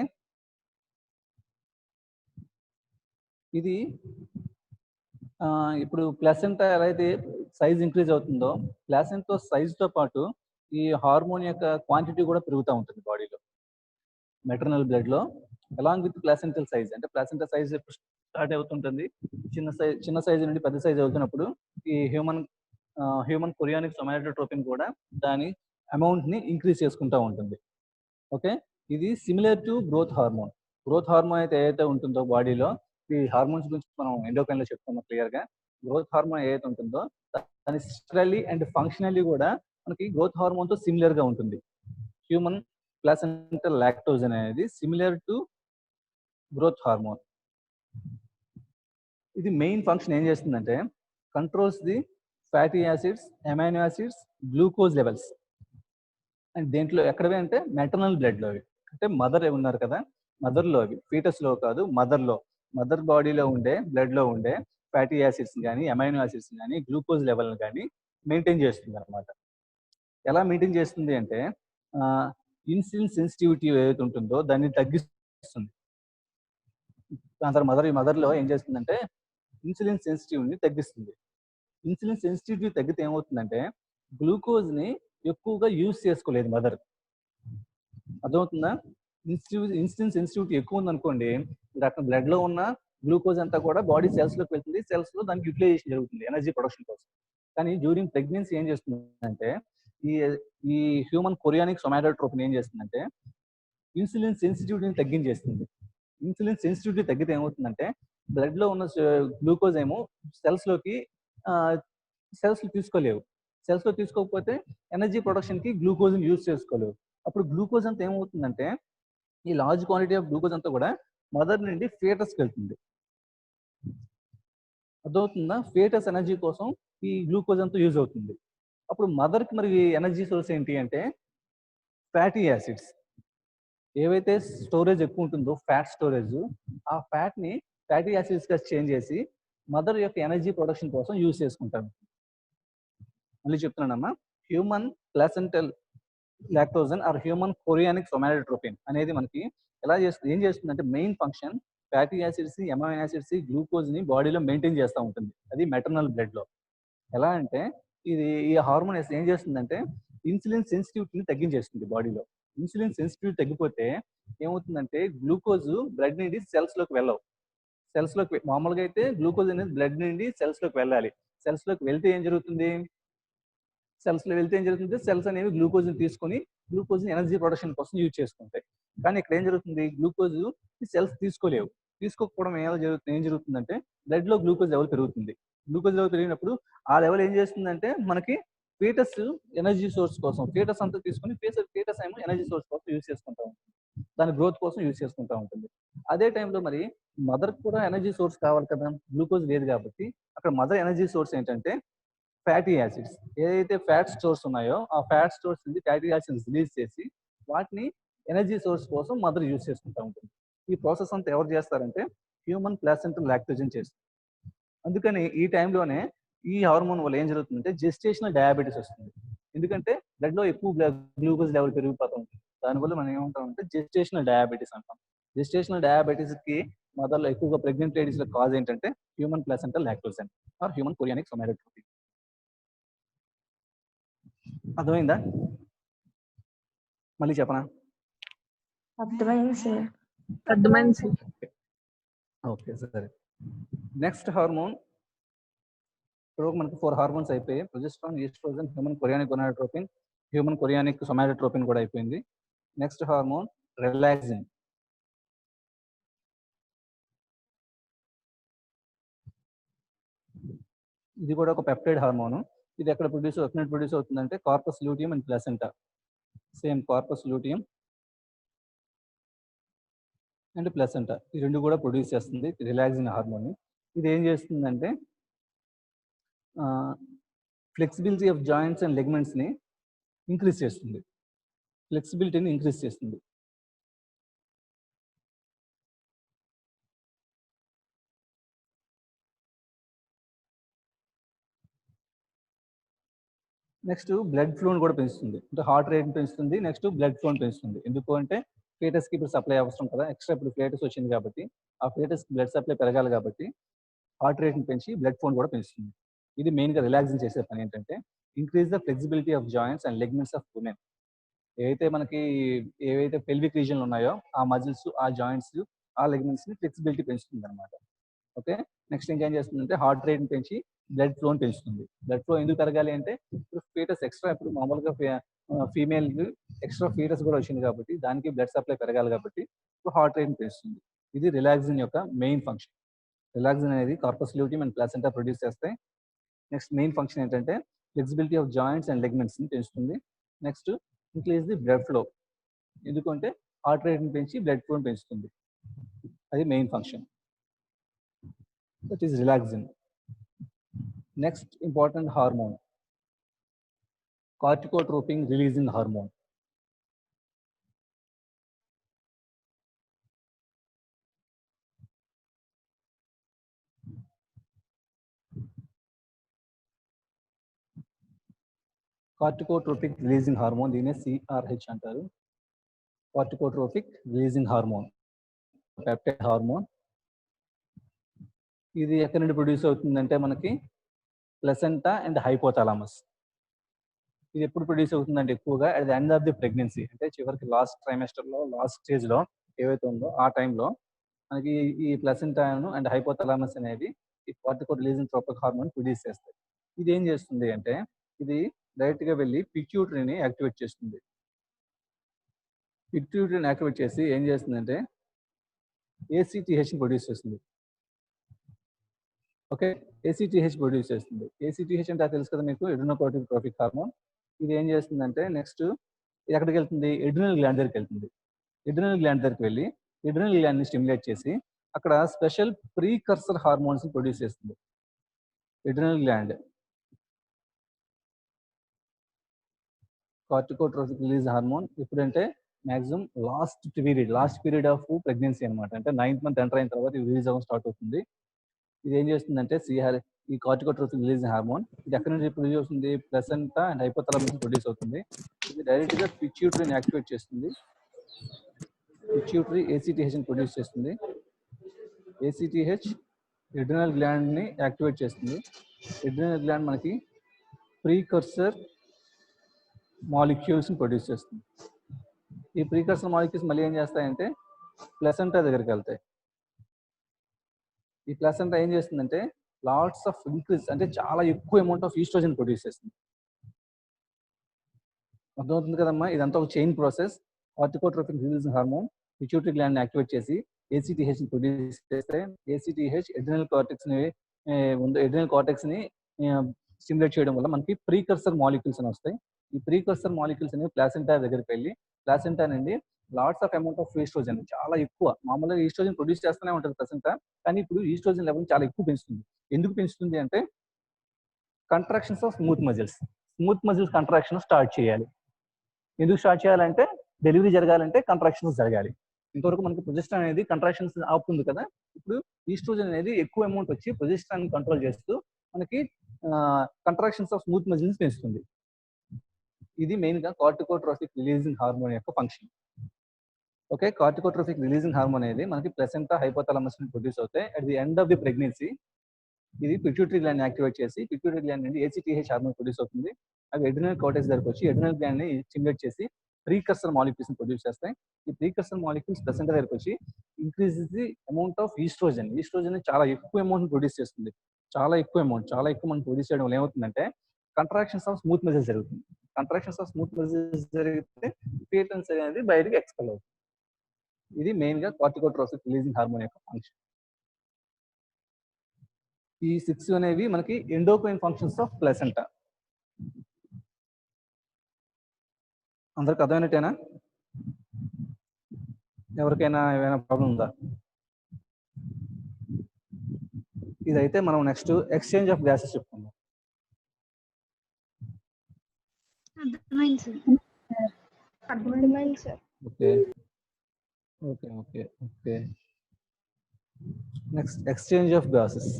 ఇది ఇప్పుడు ప్లాసెంటా ఎలా అయితే సైజ్ ఇంక్రీజ్ అవుతుందో ప్లాసెంటా సైజ్తో పాటు ఈ హార్మోన్ యొక్క క్వాంటిటీ కూడా పెరుగుతూ ఉంటుంది బాడీలో, మెటర్నల్ బ్లడ్ లో, అలాంగ్ విత్ ప్లాసెంటల్ సైజ్. అంటే ప్లాసెంటా సైజ్ ఎప్పుడు స్టార్ట్ అవుతుంటుంది, చిన్న సైజ్ నుండి పెద్ద సైజ్ అవుతున్నప్పుడు ఈ హ్యూమన్ కొరియానిక్ సొమాటోట్రోపిన్ కూడా దాని అమౌంట్ ని ఇంక్రీజ్ చేసుకుంటూ ఉంటుంది. ఓకే, ఇది similar to growth hormone. Growth hormone అయితే ఏదైతే ఉంటుందో బాడీలో, ఈ హార్మోన్స్ గురించి మనం ఎండోక్రైన్ లో చెప్పుకున్నాం క్లియర్ గా. గ్రోత్ హార్మోన్ ఏదైతే ఉంటుందో దాని స్ట్రక్చరల్లీ అండ్ ఫంక్షనల్లీ కూడా మనకి గ్రోత్ హార్మోన్ తో సిమిలర్ గా ఉంటుంది. హ్యూమన్ ప్లాసెంటల్ లాక్టోజన్ అనేది సిమిలర్ టు గ్రోత్ హార్మోన్. ఇది మెయిన్ ఫంక్షన్ ఏం చేస్తుందంటే controls the fatty acids, amino acids, glucose levels. And దేంట్లో ఎక్కడవి అంటే మెటర్నల్ బ్లడ్ లో, అంటే మదర్ ఉన్నారు కదా, మదర్ లో అవి, ఫీటస్ లో కాదు, మదర్ బాడీలో ఉండే బ్లడ్ లో ఉండే ఫ్యాటీ యాసిడ్స్ కానీ అమైనో యాసిడ్స్ కానీ గ్లూకోజ్ లెవెల్ కానీ మెయింటైన్ చేస్తుంది అనమాట. ఎలా మెయింటైన్ చేస్తుంది అంటే ఇన్సులిన్ సెన్సిటివిటీ ఏదైతే ఉంటుందో దాన్ని తగ్గిస్తుంది. దాని తర్వాత మదర్లో ఏం చేస్తుందంటే ఇన్సులిన్ సెన్సిటివిటీని తగ్గిస్తుంది. ఇన్సులిన్ సెన్సిటివిటీ తగ్గితే ఏమవుతుందంటే గ్లూకోజ్ ని ఎక్కువగా యూజ్ చేసుకోలేదు మదర్. అర్థమవుతుందా? ఇన్సులిన్ సెన్సిటివిటీ ఎక్కువ ఉంది అనుకోండి, బ్లడ్ లో ఉన్న గ్లూకోజ్ అంతా కూడా బాడీ సెల్స్ లోకి వెళ్తుంది, సెల్స్ లో దానికి యూటిలైజేషన్ జరుగుతుంది ఎనర్జీ ప్రొడక్షన్ కోసం. కానీ డ్యూరింగ్ ప్రెగ్నెన్సీ ఏం చేస్తుందంటే ఈ హ్యూమన్ కొరియానిక్ సొమాటోట్రోపిన్ ఏం చేస్తుందంటే ఇన్సులిన్ సెన్సిటివిటీని తగ్గించేస్తుంది. ఇన్సులిన్ సెన్సిటివిటీ తగ్గితే ఏమవుతుందంటే బ్లడ్ లో ఉన్న గ్లూకోజ్ ఏమో సెల్స్ లో తీసుకోలేవు. సెల్స్ లో తీసుకోకపోతే ఎనర్జీ ప్రొడక్షన్ కి గ్లూకోజ్ యూజ్ చేసుకోలేవు. అప్పుడు గ్లూకోజ్ అంతా ఏమవుతుందంటే ఈ లార్జ్ క్వాంటిటీ ఆఫ్ గ్లూకోజ్ అంతా కూడా మదర్ నుండి ఫీటస్కి వెళ్తుంది. అర్థమవుతుందా? ఫీటస్ ఎనర్జీ కోసం ఈ గ్లూకోజ్ అంతా యూజ్ అవుతుంది. అప్పుడు మదర్ కి మరి ఎనర్జీ సోర్స్ ఏంటి అంటే ఫ్యాటీ యాసిడ్స్ ఏవైతే స్టోరేజ్ ఎక్కువ ఉంటుందో ఫ్యాట్ స్టోరేజ్, ఆ ఫ్యాట్ని ఫ్యాటీ యాసిడ్స్గా చేంజ్ చేసి మదర్ యొక్క ఎనర్జీ ప్రొడక్షన్ కోసం యూజ్ చేసుకుంటాం. మళ్ళీ చెప్తున్నానమ్మా, human placental lactogen or human chorionic somatotropin అనేది మనకి ఏం చేస్తుందంటే main function fatty acids, amino acids, glucose ని బాడీలో మెయింటైన్ చేస్తూ ఉంటుంది. అది మెటర్నల్ బ్లడ్ లో. ఎలా అంటే ఈ హార్మోన్ ఏం చేస్తుందంటే ఇన్సులిన్ సెన్సిటివిటీని తగ్గించేస్తుంది బాడీలో. ఇన్సులిన్ సెన్సిటివిటీ తగ్గిపోతే ఏమవుతుందంటే గ్లూకోజ్ బ్లడ్ నుండి సెల్స్ లోకి వెళ్ళవు. సెల్స్ లోకి మామూలుగా అయితే గ్లూకోజ్ అనేది బ్లడ్ నుండి సెల్స్ లోకి వెళ్ళాలి. సెల్స్ లోకి వెళ్తే ఏం జరుగుతుంది? సెల్స్ అనేవి గ్లూకోజ్ ని తీసుకొని గ్లూకోజ్ ని ఎనర్జీ ప్రొడక్షన్ కోసం యూజ్ చేసుకుంటాయి. కానీ ఇక్కడ ఏం జరుగుతుంది? గ్లూకోజ్ సెల్స్ తీసుకోలేవు. తీసుకోకపోవడం ఏం జరుగుతుందంటే బ్లడ్ లో గ్లూకోజ్ లెవెల్ పెరుగుతుంది. గ్లూకోజ్ లెవెల్ పెరిగినప్పుడు ఆ లెవెల్ ఏం చేస్తుందంటే మనకి ఫీటస్ ఎనర్జీ సోర్స్ కోసం ఫీటస్ అంతా తీసుకొని ఫీటస్ ఏమో ఎనర్జీ సోర్స్ కోసం యూజ్ చేసుకుంటా ఉంటుంది. దాని గ్రోత్ కోసం యూజ్ చేసుకుంటా ఉంటుంది. అదే టైంలో మరి మదర్ కూడా ఎనర్జీ సోర్స్ కావాలి కదా, గ్లూకోజ్ లేదు కాబట్టి అక్కడ మదర్ ఎనర్జీ సోర్స్ ఏంటంటే ఫ్యాటీ యాసిడ్స్. ఏదైతే ఫ్యాట్ స్టోర్స్ ఉన్నాయో ఆ ఫ్యాట్ స్టోర్స్ నుంచి ఫ్యాటీ యాసిడ్స్ రిలీజ్ చేసి వాటిని ఎనర్జీ సోర్స్ కోసం మదర్ యూజ్ చేసుకుంటా ఉంటుంది. ఈ ప్రాసెస్ అంతా ఎవరు చేస్తారంటే హ్యూమన్ ప్లాసెంటల్ లాక్టోజన్ చేస్తుంది. అందుకని ఈ టైంలోనే ఈ హార్మోన్ వల్ల ఏం జరుగుతుందంటే జెస్టేషనల్ డయాబెటీస్ వస్తుంది. ఎందుకంటే బ్లడ్ లో ఎక్కువ గ్లూకోజ్ లెవెల్ పెరిగిపోతూ ఉంటుంది. దానివల్ల మనం ఏమంటామంటే జెస్టేషనల్ డయాబెటీస్ అంటాం. జెస్టేషనల్ డయాబెటీస్ కి మదర్లో ఎక్కువగా ప్రెగ్నెంట్ లేడీస్ లో కాజ్ ఏంటంటే human placental lactogen or human chorionic somatotropin. అర్థమైందా? మళ్ళీ చెప్పనా? అర్థమైంది సార్. అర్థమైంది సార్. ఓకే సరే. నెక్స్ట్ హార్మోన్, ఇప్పుడు మనకు 4 హార్మోన్స్ అయిపోయాయి. Progesterone, oestrogen, human chorionic gonadotropin, human chorionic somatotropin కూడా అయిపోయింది. Next hormone relaxin. ఇది కూడా ఒక పెప్టైడ్ హార్మోన్. ఇది ఎక్కడ ప్రొడ్యూస్ అవుతుందంటే corpus luteum and placenta. Same corpus luteum and placenta ఈ రెండు కూడా ప్రొడ్యూస్ చేస్తుంది రిలాక్సిన్ హార్మోన్. ఇది ఏం చేస్తుందంటే flexibility of joints and ligaments ని ఇంక్రీజ్ చేస్తుంది. ఫ్లెక్సిబిలిటీని ఇంక్రీజ్ చేస్తుంది. నెక్స్ట్ బ్లడ్ ఫ్లోని కూడా పెంచుతుంది. అంటే హార్ట్ రేట్ని పెంచుతుంది. నెక్స్ట్ బ్లడ్ ఫ్లోని పెంచుతుంది. ఎందుకు అంటే ఫీటస్కి ఇప్పుడు సప్లై అవసరం కదా, ఎక్స్ట్రా ఇప్పుడు ఫీటస్ వచ్చింది కాబట్టి ఆ ఫీటస్కి బ్లడ్ సప్లై పెరగాలి కాబట్టి హార్ట్ రేట్ని పెంచి బ్లడ్ ఫ్లోని కూడా పెంచుతుంది. ఇది మెయిన్గా రిలాక్సింగ్ చేసే పని ఏంటంటే increase the flexibility of joints and ligaments of women. ఏవైతే పెల్విక్ రీజన్లు ఉన్నాయో ఆ మజిల్స్, ఆ జాయింట్స్, ఆ లెగ్మెంట్స్ని ఫ్లెక్సిబిలిటీ పెంచుతుంది అనమాట. ఓకే. నెక్స్ట్ ఇంకేం చేస్తుందంటే హార్ట్ రేట్ని పెంచి బ్లడ్ ఫ్లోని పెంచుతుంది. బ్లడ్ ఫ్లో ఎందుకు పెరగాలి అంటే ఇప్పుడు ఫీటస్ ఎక్స్ట్రా, ఇప్పుడు మామూలుగా ఫీమేల్ ఎక్స్ట్రా ఫీటస్ కూడా వచ్చింది కాబట్టి దానికి బ్లడ్ సప్లై పెరగాలి కాబట్టి ఇప్పుడు హార్ట్ రేట్ని పెంచుతుంది. ఇది రిలాక్సిన్ యొక్క మెయిన్ ఫంక్షన్. రిలాక్సిన్ అనేది corpus luteum and placenta produce చేస్తాయి. నెక్స్ట్ మెయిన్ ఫంక్షన్ ఏంటంటే ఫ్లెక్సిబిలిటీ ఆఫ్ జాయింట్స్ అండ్ లెగ్మెంట్స్ని పెంచుతుంది. Next increase the blood flow, ఎందుకంటే హార్ట్ రేట్ని పెంచి బ్లడ్ ఫ్లోని పెంచుతుంది. అది main function. That is relaxin. Next important hormone, corticotropin releasing hormone. Corticotropic releasing hormone దీనే CRH అంటారు. Corticotropic releasing hormone, peptide hormone. ఇది ఎక్కడి నుండి produce అవుతుందంటే మనకి ప్లసెంటా అండ్ హైపోథాలమస్. ఇది ఎప్పుడు ప్రొడ్యూస్ అవుతుందంటే ఎక్కువగా at the end of the pregnancy, అంటే చివరికి లాస్ట్ ట్రైమెస్టర్లో, లాస్ట్ స్టేజ్లో ఏవైతే ఉందో ఆ టైంలో మనకి ఈ ప్లసెంటాను అండ్ హైపోథాలమస్ అనేది ఈ cortico releasing tropic hormone produce చేస్తాయి. ఇది ఏం చేస్తుంది అంటే ఇది డైరెక్ట్గా వెళ్ళి పిట్యూటరీని యాక్టివేట్ చేస్తుంది. పిట్యూటరీని యాక్టివేట్ చేసి ఏం చేస్తుందంటే ఏసీటీహెచ్ని ప్రొడ్యూస్ చేస్తుంది. ఓకే, ఏసీటీహెచ్ ప్రొడ్యూస్ చేస్తుంది. ఏసీటీహెచ్ అంటే తెలుసు కదా మీకు, ఎడ్రినోకోర్టిక్ ట్రోపిక్ హార్మోన్. ఇది ఏం చేస్తుందంటే నెక్స్ట్ ఎక్కడికి వెళ్తుంది? ఎడ్రినల్ గ్లాండ్ దగ్గరికి వెళ్తుంది. ఎడ్రినల్ గ్లాండ్ దగ్గరికి వెళ్ళి ఎడ్రినల్ గ్లాండ్ని స్టిమ్యులేట్ చేసి అక్కడ స్పెషల్ ప్రీకర్సర్ హార్మోన్స్ని ప్రొడ్యూస్ చేస్తుంది. ఎడ్రినల్ గ్లాండ్ కార్టికోట్రోఫిక్ రిలీజ్ హార్మోన్ ఎప్పుడంటే maximum last period of pregnancy అనమాట. అంటే 9th మంత్ ఎంటర్ అయిన తర్వాత ఇది రిలీజ్ అవ్వడం స్టార్ట్ అవుతుంది. ఇది ఏం చేస్తుందంటే ఈ కార్టికోట్రోఫిక్ రిలీజ్ హార్మోన్ ఇది ఎక్కడి నుంచి ప్రొడ్యూస్ అవుతుంది? ప్లసెంటా అండ్ హైపోథాలమస్ ప్రొడ్యూస్ అవుతుంది. ఇది డైరెక్ట్ గా పిట్యూటరీని యాక్టివేట్ చేస్తుంది. పిట్యూటరీ ACTH ని ప్రొడ్యూస్ చేస్తుంది. ACTH ఎడ్రినల్ గ్లాండ్ ని యాక్టివేట్ చేస్తుంది. ఎడ్రినల్ గ్లాండ్ మనకి ప్రీకర్సర్ మాలిక్యూల్స్ ని ప్రొడ్యూస్ చేస్తుంది. ఈ ప్రీకర్సర్ మాలిక్యూల్స్ మళ్ళీ ఏం చేస్తాయంటే ప్లసెంటా దగ్గరికి వెళ్తాయి. ఈ ప్లసెంటా ఏం చేస్తుందంటే లాట్స్ ఆఫ్ ఇంక్రీజ్ అంటే చాలా ఎక్కువ అమౌంట్ ఆఫ్ ఈస్ట్రోజన్ ప్రొడ్యూస్ చేస్తుంది. అర్థమవుతుంది కదమ్మా? ఇదంతా ఒక chain process. Corticotrophic release hormone pituitary gland ని యాక్టివేట్ చేసి ACTH ని ప్రొడ్యూస్ చేస్తే ACTH ఎడ్రినల్ కార్టెక్స్ ని స్టిమ్యులేట్ చేయడం వల్ల మనకి ప్రీకర్సర్ మాలిక్యూల్స్ అని వస్తాయి. ఈ ప్రీకర్సర్ మాలిక్యూల్స్ అనేవి ప్లాసెంటా దగ్గరికి వెళ్ళి ప్లాసెంటా నుండి lots of amount of oestrogen చాలా ఎక్కువ మామూలుగా ఈస్ట్రోజన్ ప్రొడ్యూస్ చేస్తూనే ఉంటుంది ప్లసెంటా, కానీ ఇప్పుడు ఈస్ట్రోజన్ లెవెల్ చాలా ఎక్కువ పెంచుతుంది. ఎందుకు పెంచుతుంది అంటే contractions of smooth muscles contraction start చేయాలి. ఎందుకు స్టార్ట్ చేయాలంటే డెలివరీ జరగాలంటే కంట్రాక్షన్స్ జరగాలి. ఇంతవరకు మనకి ప్రొజెస్ట్రాన్ అనేది కంట్రాక్షన్స్ ఆపుతుంది కదా, ఇప్పుడు ఈస్ట్రోజన్ అనేది ఎక్కువ అమౌంట్ వచ్చి ప్రొజెస్ట్రాన్ కంట్రోల్ చేస్తూ మనకి కంట్రాక్షన్స్ ఆఫ్ స్మూత్ మజిల్స్ పెంచుతుంది. ఇది మెయిన్ గా కార్టికోట్రోఫిక్ రిలీజింగ్ హార్మోన్ యొక్క function. Okay, corticotrophic releasing hormone అనేది మనకి ప్లసెంటా హైపోథాలమస్ నుంచి ప్రొడ్యూస్ అవుతాయి. At the end of the pregnancy ఇది పిట్యూటరీ గ్లాండ్ యాక్టివేట్ చేసి పిట్యూటరీ గ్లాండ్ నుండి ACTH హార్మోన్ ప్రొడ్యూస్ అవుతుంది. అవి ఎడ్రినల్ కార్టెక్స్ దగ్గరకు వచ్చి ఎడ్రినల్ గ్లాండ్ ని స్టిమ్యులేట్ చేసి ప్రీకర్సర్ మాలిక్యూల్స్ ని ప్రొడ్యూస్ చేస్తాయి. ఈ ప్రీకర్సర్ మాలిక్యూల్స్ ప్లసెంటా దగ్గరకు వచ్చి increase the amount of oestrogen చాలా ఎక్కువ అమౌంట్ ప్రొడ్యూస్ చేస్తుంది. చాలా ఎక్కువ అమౌంట్ ప్రొడ్యూస్ చేయడం వల్ల ఏమవుతుందంటే కంట్రాక్షన్స్ ఆఫ్ స్మూత్ మజిల్స్ జరుగుతుంది. కంట్రాక్షన్స్ ఆఫ్ స్మూత్ మజిల్స్ జరిగితే ఫీటన్స్ అనేది బయటకి ఎక్స్పెల్ అవుతుంది. ఇది మెయిన్ గా కార్టికోట్రోఫిక్ రిలీజింగ్ హార్మోన్ యొక్క ఫంక్షన్. ఈ 6 అనేవి మనకి ఎండోక్రైన్ ఫంక్షన్స్ ఆఫ్ ప్లసెంటా. అందరికి అర్థమైనట్టేనా? ఎవరికైనా ఏమైనా ప్రాబ్లం ఉందా? ఇదైతే మనం నెక్స్ట్ ఎక్స్చేంజ్ ఆఫ్ గ్యాసెస్ చెప్పుకుందాం. అర్థమైంది sir. Okay okay okay okay next exchange of gases.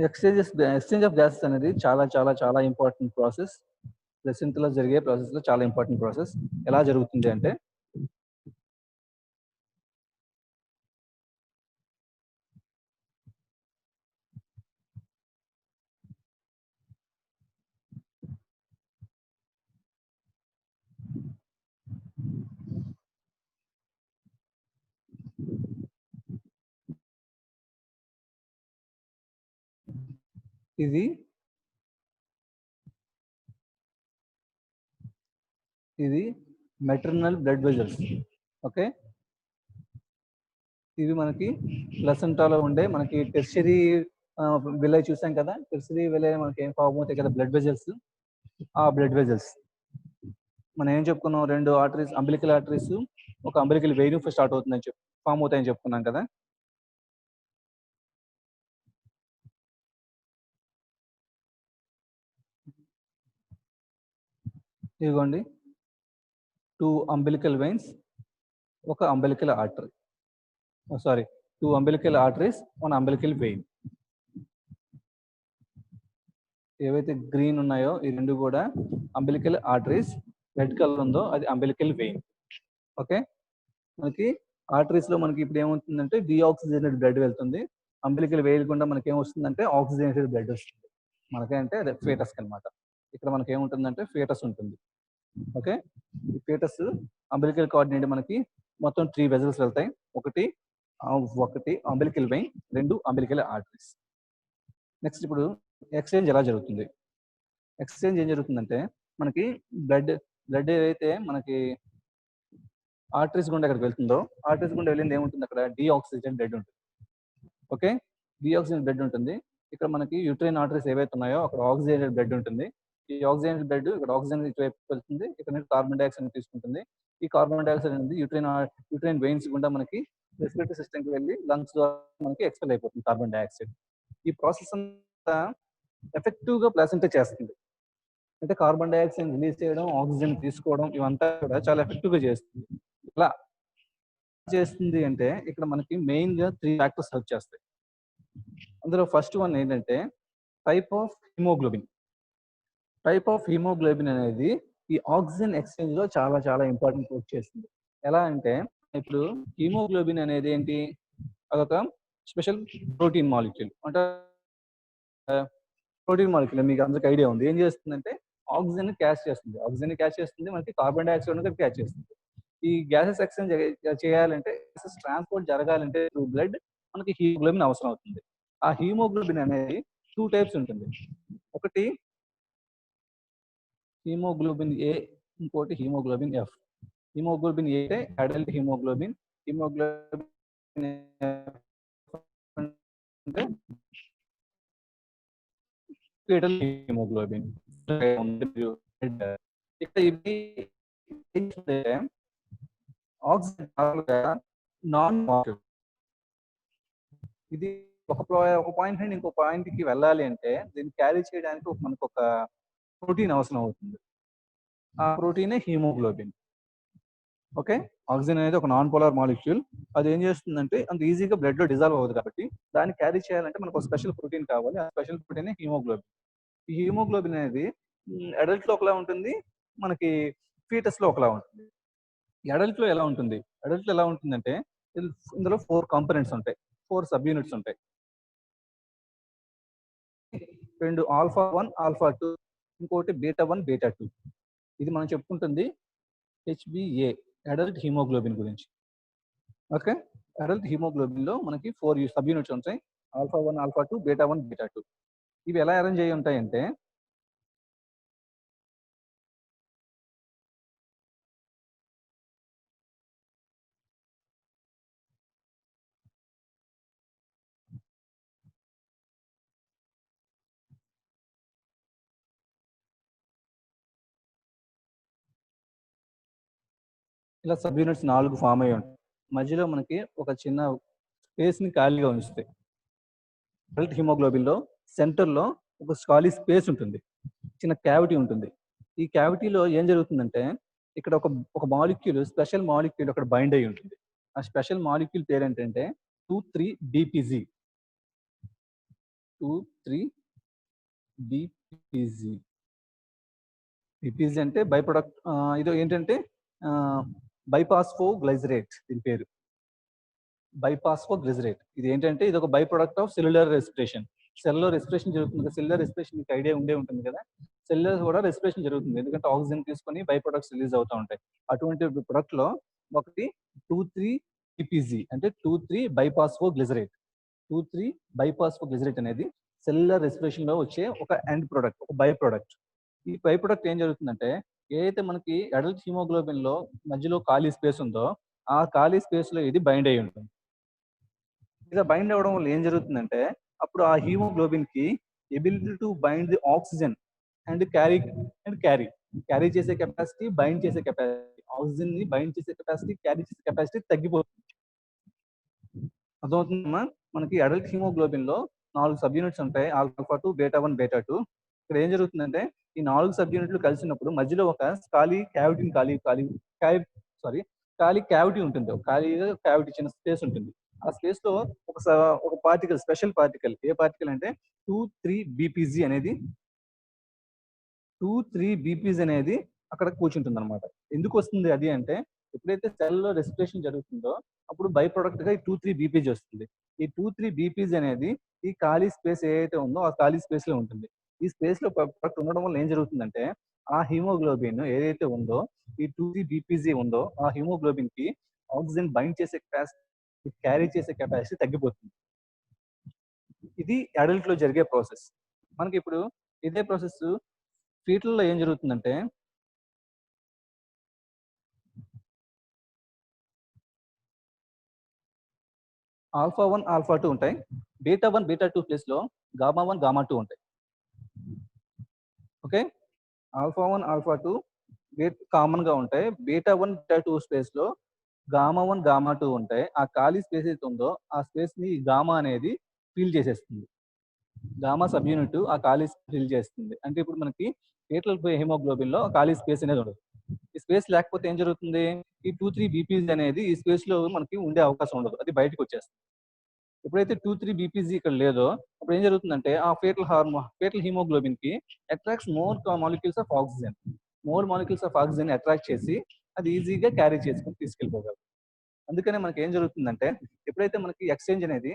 Exchange of gases అనేది చాలా చాలా చాలా ఇంపార్టెంట్ ప్రాసెస్. ప్లసెంటాలో జరిగే ప్రాసెస్ లో చాలా ఇంపార్టెంట్ ప్రాసెస్. ఎలా జరుగుతుంది అంటే ఇది మెటర్నల్ బ్లడ్ వెజల్స్. ఓకే, ఇవి మనకి ప్లసెంటాలో ఉండే మనకి టెర్షరీ విలై చూసాం కదా, టెర్షరీ విలై మనకి ఏం ఫామ్ అవుతాయి కదా బ్లడ్ వెజల్స్. ఆ బ్లడ్ వెజల్స్ మనం ఏం చెప్పుకున్నాం, 2 ఆర్టరీస్, అంబిలికల్ ఆర్టరీస్, ఒక అంబిలికల్ వెయిన్ స్టార్ట్ అవుతుందని ఫామ్ అవుతాయని చెప్పుకున్నాం కదా. ఇదిగోండి 2 అంబిలికల్ వెయిన్స్, ఒక umbilical artery, 2 umbilical arteries, 1 umbilical vein. ఏవైతే గ్రీన్ ఉన్నాయో ఈ 2 కూడా అంబిలికల్ ఆర్టరీస్, రెడ్ కలర్ ఉందో అది అంబిలికల్ వెయిన్. ఓకే, మనకి ఆర్టరీస్ లో మనకి ఇప్పుడు ఏమవుతుందంటే డిఆక్సిజనేటెడ్ బ్లడ్ వెళ్తుంది. అంబిలికల్ వెయిన్ గుండా మనకి ఏమొస్తుందంటే ఆక్సిజనేటెడ్ బ్లడ్ వస్తుంది. మనకంటే అదే ఫేటస్ అనమాట. ఇక్కడ మనకి ఏముంటుందంటే ఫేటస్ ఉంటుంది. ఓకే, ఈ ఫేటస్ అంబిలికల్ కార్డ్ నుండి మనకి మొత్తం 3 వెజల్స్ వెళ్తాయి. ఒకటి umbilical vein, 2 umbilical arteries. Next ఇప్పుడు ఎక్స్చేంజ్ ఎలా జరుగుతుంది? ఎక్స్చేంజ్ ఏం జరుగుతుందంటే మనకి బ్లడ్ ఏదైతే మనకి ఆర్టరీస్ గుండా ఎక్కడికి వెళ్తుందో, ఆర్టరీస్ గుండా వెళ్ళింది ఏముంటుంది, అక్కడ డీఆక్సిజన్ బ్లడ్ ఉంటుంది. ఓకే, డీఆక్సిజన్ బ్లడ్ ఉంటుంది. ఇక్కడ మనకి యూట్రైన్ ఆర్టరీస్ ఏవైతే ఉన్నాయో అక్కడ ఆక్సిజనేటెడ్ బ్లడ్ ఉంటుంది. ఈ ఆక్సిజనేటెడ్ బ్లడ్ ఇక్కడ ఆక్సిజన్ ఇటువైపు వెళ్తుంది, ఇక్కడ నుంచి కార్బన్ డైఆక్సైడ్ తీసుకుంటుంది. ఈ కార్బన్ డైఆక్సైడ్ అనేది యూట్రైన్ వెయిన్స్ గుండా మనకి రెస్పిరేటరీ సిస్టమ్కి వెళ్ళి లంగ్స్ ద్వారా మనకి ఎక్స్పెల్ అయిపోతుంది కార్బన్ డైఆక్సైడ్. ఈ ప్రాసెస్ అంతా ఎఫెక్టివ్గా ప్లాసెంటా చేస్తుంది. అంటే కార్బన్ డైఆక్సైడ్ రిలీజ్ చేయడం, ఆక్సిజన్ తీసుకోవడం ఇవంతా కూడా చాలా ఎఫెక్టివ్గా చేస్తుంది. ఇలా చేస్తుంది అంటే ఇక్కడ మనకి మెయిన్గా 3 ఫ్యాక్టర్స్ హెల్ప్ చేస్తాయి. అందులో ఫస్ట్ వన్ ఏంటంటే type of haemoglobin. Type of haemoglobin అనేది ఈ ఆక్సిజన్ ఎక్స్చేంజ్ లో చాలా చాలా ఇంపార్టెంట్ వర్క్ చేస్తుంది. ఎలా అంటే ఇప్పుడు హిమోగ్లోబిన్ అనేది ఏంటి, అదొక స్పెషల్ ప్రోటీన్ మాలిక్యూల్. అంటే ప్రోటీన్ మాలిక్యూల్ మీకు అందరికి ఐడియా ఉంది. ఏం చేస్తుందంటే ఆక్సిజన్ క్యాచ్ చేస్తుంది. ఆక్సిజన్ క్యాచ్ చేస్తుంది, మనకి కార్బన్ డైఆక్సైడ్ కూడా క్యాచ్ చేస్తుంది. ఈ గ్యాసెస్ ఎక్స్చేంజ్ చేయాలంటే, గ్యాసెస్ ట్రాన్స్పోర్ట్ జరగాలంటే త్రూ బ్లడ్ మనకి హీమోగ్లోబిన్ అవసరం అవుతుంది. ఆ హీమోగ్లోబిన్ అనేది 2 టైప్స్ ఉంటుంది. ఒకటి హీమోగ్లోబిన్ ఏ, ఇంకోటి హీమోగ్లోబిన్ ఎఫ్. హీమోగ్లోబిన్ ఏ అంటే అడల్ట్ హీమోగ్లోబిన్. హీమోగ్లోబిన్ అంటే ఫీటల్ హీమోగ్లోబిన్. ఇక్కడ ఇవి ఆక్సిజన్ నాన్ మాలిక్యూల్. ఇది ఒక పాయింట్ నుండి ఇంకో పాయింట్ కి వెళ్ళాలి అంటే దీన్ని క్యారీ చేయడానికి మనకు ఒక ప్రోటీన్ అవసరం అవుతుంది. ఆ ప్రోటీనే హీమోగ్లోబిన్. ఓకే, ఆక్సిజన్ అనేది ఒక నాన్ పోలార్ మాలిక్యూల్. అది ఏం చేస్తుందంటే అంత ఈజీగా బ్లడ్ లో డిజాల్వ్ అవ్వదు కాబట్టి దాన్ని క్యారీ చేయాలంటే మనకు ఒక స్పెషల్ ప్రోటీన్ కావాలి. ఆ స్పెషల్ ప్రోటీన్ హీమోగ్లోబిన్. ఈ హీమోగ్లోబిన్ అనేది అడల్ట్ లో ఒకలా ఉంటుంది, మనకి ఫీటస్ లో ఒకలా ఉంటుంది. అడల్ట్ లో ఎలా ఉంటుంది, అడల్ట్ లో ఎలా ఉంటుందంటే ఇందులో 4 కాంపోనెంట్స్ ఉంటాయి, 4 సబ్ యూనిట్స్ ఉంటాయి. 2 ఆల్ఫా 1 ఆల్ఫా 2, ఇంకోటి బీటా 1 బీటా 2. ఇది మనం చెప్పుకుంటుంది హెచ్బిఏ, అడల్ట్ హీమోగ్లోబిన్ గురించి. ఓకే, అడల్ట్ హీమోగ్లోబిన్ లో మనకి 4 సబ్ యూనిట్స్ ఉంటాయి, ఆల్ఫా 1 ఆల్ఫా 2 బీటా 1 బీటా 2. ఇవి ఎలా అరేంజ్ అయ్యి ఉంటాయంటే ఇలా సబ్ యూనిట్స్ 4 ఫామ్ అయ్యి ఉంటాయి. మధ్యలో మనకి ఒక చిన్న స్పేస్ ని ఖాళీగా ఉంచుతాయి. అడల్ట్ హీమోగ్లోబిన్ లో సెంటర్ లో ఒక ఖాళీ స్పేస్ ఉంటుంది, చిన్న క్యావిటీ ఉంటుంది. ఈ క్యావిటీలో ఏం జరుగుతుందంటే ఇక్కడ ఒక మాలిక్యూల్, స్పెషల్ మాలిక్యూల్ అక్కడ బైండ్ అయి ఉంటుంది. ఆ స్పెషల్ మాలిక్యూల్ పేరు ఏంటంటే 2,3-BPZ. 2,3-BPZ. BPZ అంటే బై ప్రొడక్ట్, ఇది ఏంటంటే బైపాస్ఫోగ్లైజరేట్. దీని పేరు బైపాస్ఫోగ్లిజరేట్. ఇది ఏంటంటే ఇది ఒక by product of cellular respiration. సెల్లో రెస్పిరేషన్ జరుగుతుంది కదా, సెల్యులర్ రెస్పిరేషన్ మీకు ఐడియా ఉండే ఉంటుంది కదా. సెల్యులర్ కూడా రెస్పిరేషన్ జరుగుతుంది, ఎందుకంటే ఆక్సిజన్ తీసుకొని బై ప్రొడక్ట్స్ రిలీజ్ అవుతూ ఉంటాయి. అటువంటి ప్రొడక్ట్ లో ఒకటి 2,3-BPZ అంటే 2,3-బైపాస్ఫోగ్లిజరేట్. 2,3-బైపాస్ఫోగ్లిజరేట్ అనేది సెల్యులర్ రెస్పిరేషన్ లో వచ్చే ఒక ఎండ్ ప్రొడక్ట్, ఒక బై ప్రొడక్ట్. ఈ బై ప్రొడక్ట్ ఏం జరుగుతుందంటే ఏదైతే మనకి అడల్ట్ హిమోగ్లోబిన్ లో మధ్యలో ఖాళీ స్పేస్ ఉందో ఆ ఖాళీ స్పేస్ లో ఇది బైండ్ అయి ఉంటుంది. ఇలా బైండ్ అవ్వడం వల్ల ఏం జరుగుతుందంటే అప్పుడు ఆ హీమోగ్లోబిన్ కి ability to bind the oxygen and carry చేసే కెపాసిటీ, బైండ్ చేసే కెపాసిటీ, ఆక్సిజన్ ని బైండ్ చేసే కెపాసిటీ, క్యారీ చేసే కెపాసిటీ తగ్గిపోతుంది. అర్థమవుతుందమ్మా? మనకి అడల్ట్ హీమోగ్లోబిన్ లో 4 సబ్ యూనిట్స్ ఉంటాయి, ఆల్ఫా 2 బీటా 1 బీటా 2. ఇక్కడ ఏం జరుగుతుందంటే ఈ 4 సబ్ యూనిట్లు కలిసినప్పుడు మధ్యలో ఒక ఖాళీ క్యావిటీ ఉంటుంది. ఒక క్యావిటీ చిన్న స్పేస్ ఉంటుంది. ఆ స్పేస్ లో ఒక పార్టికల్, స్పెషల్ పార్టికల్. ఏ పార్టికల్ అంటే 2,3-BPZ అనేది 2,3-BPZ అనేది అక్కడ కూర్చుంటుంది అనమాట. ఎందుకు వస్తుంది అది అంటే ఎప్పుడైతే సెల్ లో రెస్పిరేషన్ జరుగుతుందో అప్పుడు బై ప్రొడక్ట్ గా ఈ 2,3-BPZ వస్తుంది. ఈ 2,3-BPZ అనేది ఈ ఖాళీ స్పేస్ ఏదైతే ఉందో ఆ ఖాళీ స్పేస్ లో ఉంటుంది. ఈ స్పేస్ లో ప్రొడక్ట్ ఉండడం వల్ల ఏం జరుగుతుందంటే ఆ హిమోగ్లోబిన్ ఏదైతే ఉందో, ఈ 2,3-BPZ ఉందో ఆ హిమోగ్లోబిన్ కి ఆక్సిజన్ బైండ్ చేసే కెపాసిటీ, క్యారీ చేసే కెపాసిటీ తగ్గిపోతుంది. ఇది అడల్ట్ లో జరిగే ప్రాసెస్. మనకి ఇప్పుడు ఇదే ప్రాసెస్ ఫీటల్లో ఏం జరుగుతుందంటే ఆల్ఫా 1 ఆల్ఫా 2 ఉంటాయి, బీటా 1 బీటా 2 ప్లేస్ లో గామా 1 గామా 2 ఉంటాయి. ఓకే, ఆల్ఫా 1 ఆల్ఫా 2 కామన్ గా ఉంటాయి. β1 β2 స్పేస్ లో γ1 γ2 ఉంటాయి. ఆ ఖాళీ స్పేస్ అయితే ఉందో ఆ స్పేస్ ని గామా అనేది ఫిల్ చేసేస్తుంది. గామా సబ్ యూనిట్ ఆ ఖాళీ ఫిల్ చేస్తుంది. అంటే ఇప్పుడు మనకి ఫేటల్ హిమోగ్లోబిన్ లో ఖాళీ స్పేస్ అనేది ఉండదు. ఈ స్పేస్ లేకపోతే ఏం జరుగుతుంది? ఈ 2-3 బీపీజీ అనేది ఈ స్పేస్ లో మనకి ఉండే అవకాశం ఉండదు. అది బయటకు వచ్చేస్తుంది. ఎప్పుడైతే 2-3 బీపీజీ ఇక్కడ లేదో అప్పుడు ఏం జరుగుతుందంటే ఆ ఫేటల్ హిమోగ్లోబిన్ కి attracts more molecules of oxygen. More molecules of oxygen attract చేసి అది ఈజీగా క్యారీ చేసుకుని తీసుకెళ్ళిపోగలరు. అందుకనే మనకి ఏం జరుగుతుందంటే ఎప్పుడైతే మనకి ఎక్స్చేంజ్ అనేది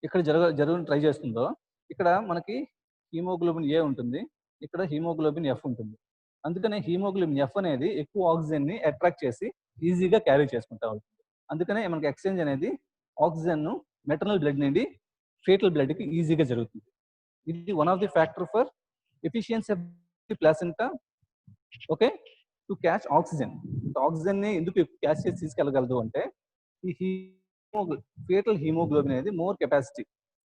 ఇక్కడ జరుగుని ట్రై చేస్తుందో ఇక్కడ మనకి హీమోగ్లోబిన్ ఏ ఉంటుంది, ఇక్కడ హీమోగ్లోబిన్ ఎఫ్ ఉంటుంది. అందుకనే హీమోగ్లోబిన్ ఎఫ్ అనేది ఎక్కువ ఆక్సిజన్ ని అట్రాక్ట్ చేసి ఈజీగా క్యారీ చేసుకుంటా ఉంటుంది. అందుకనే మనకి ఎక్స్చేంజ్ అనేది ఆక్సిజన్ ను మెటర్నల్ బ్లడ్ నుండి ఫేటల్ బ్లడ్ కి ఈజీగా జరుగుతుంది. ఇది one of the factor for efficiency of the placenta okay to catch oxygen. Oxygen ని ఎందుకు క్యాచ్ చేసి తీసుకెళ్ళగలదు అంటే ఈ ఫేటల్ హీమోగ్లోబిన్ అనేది more capacity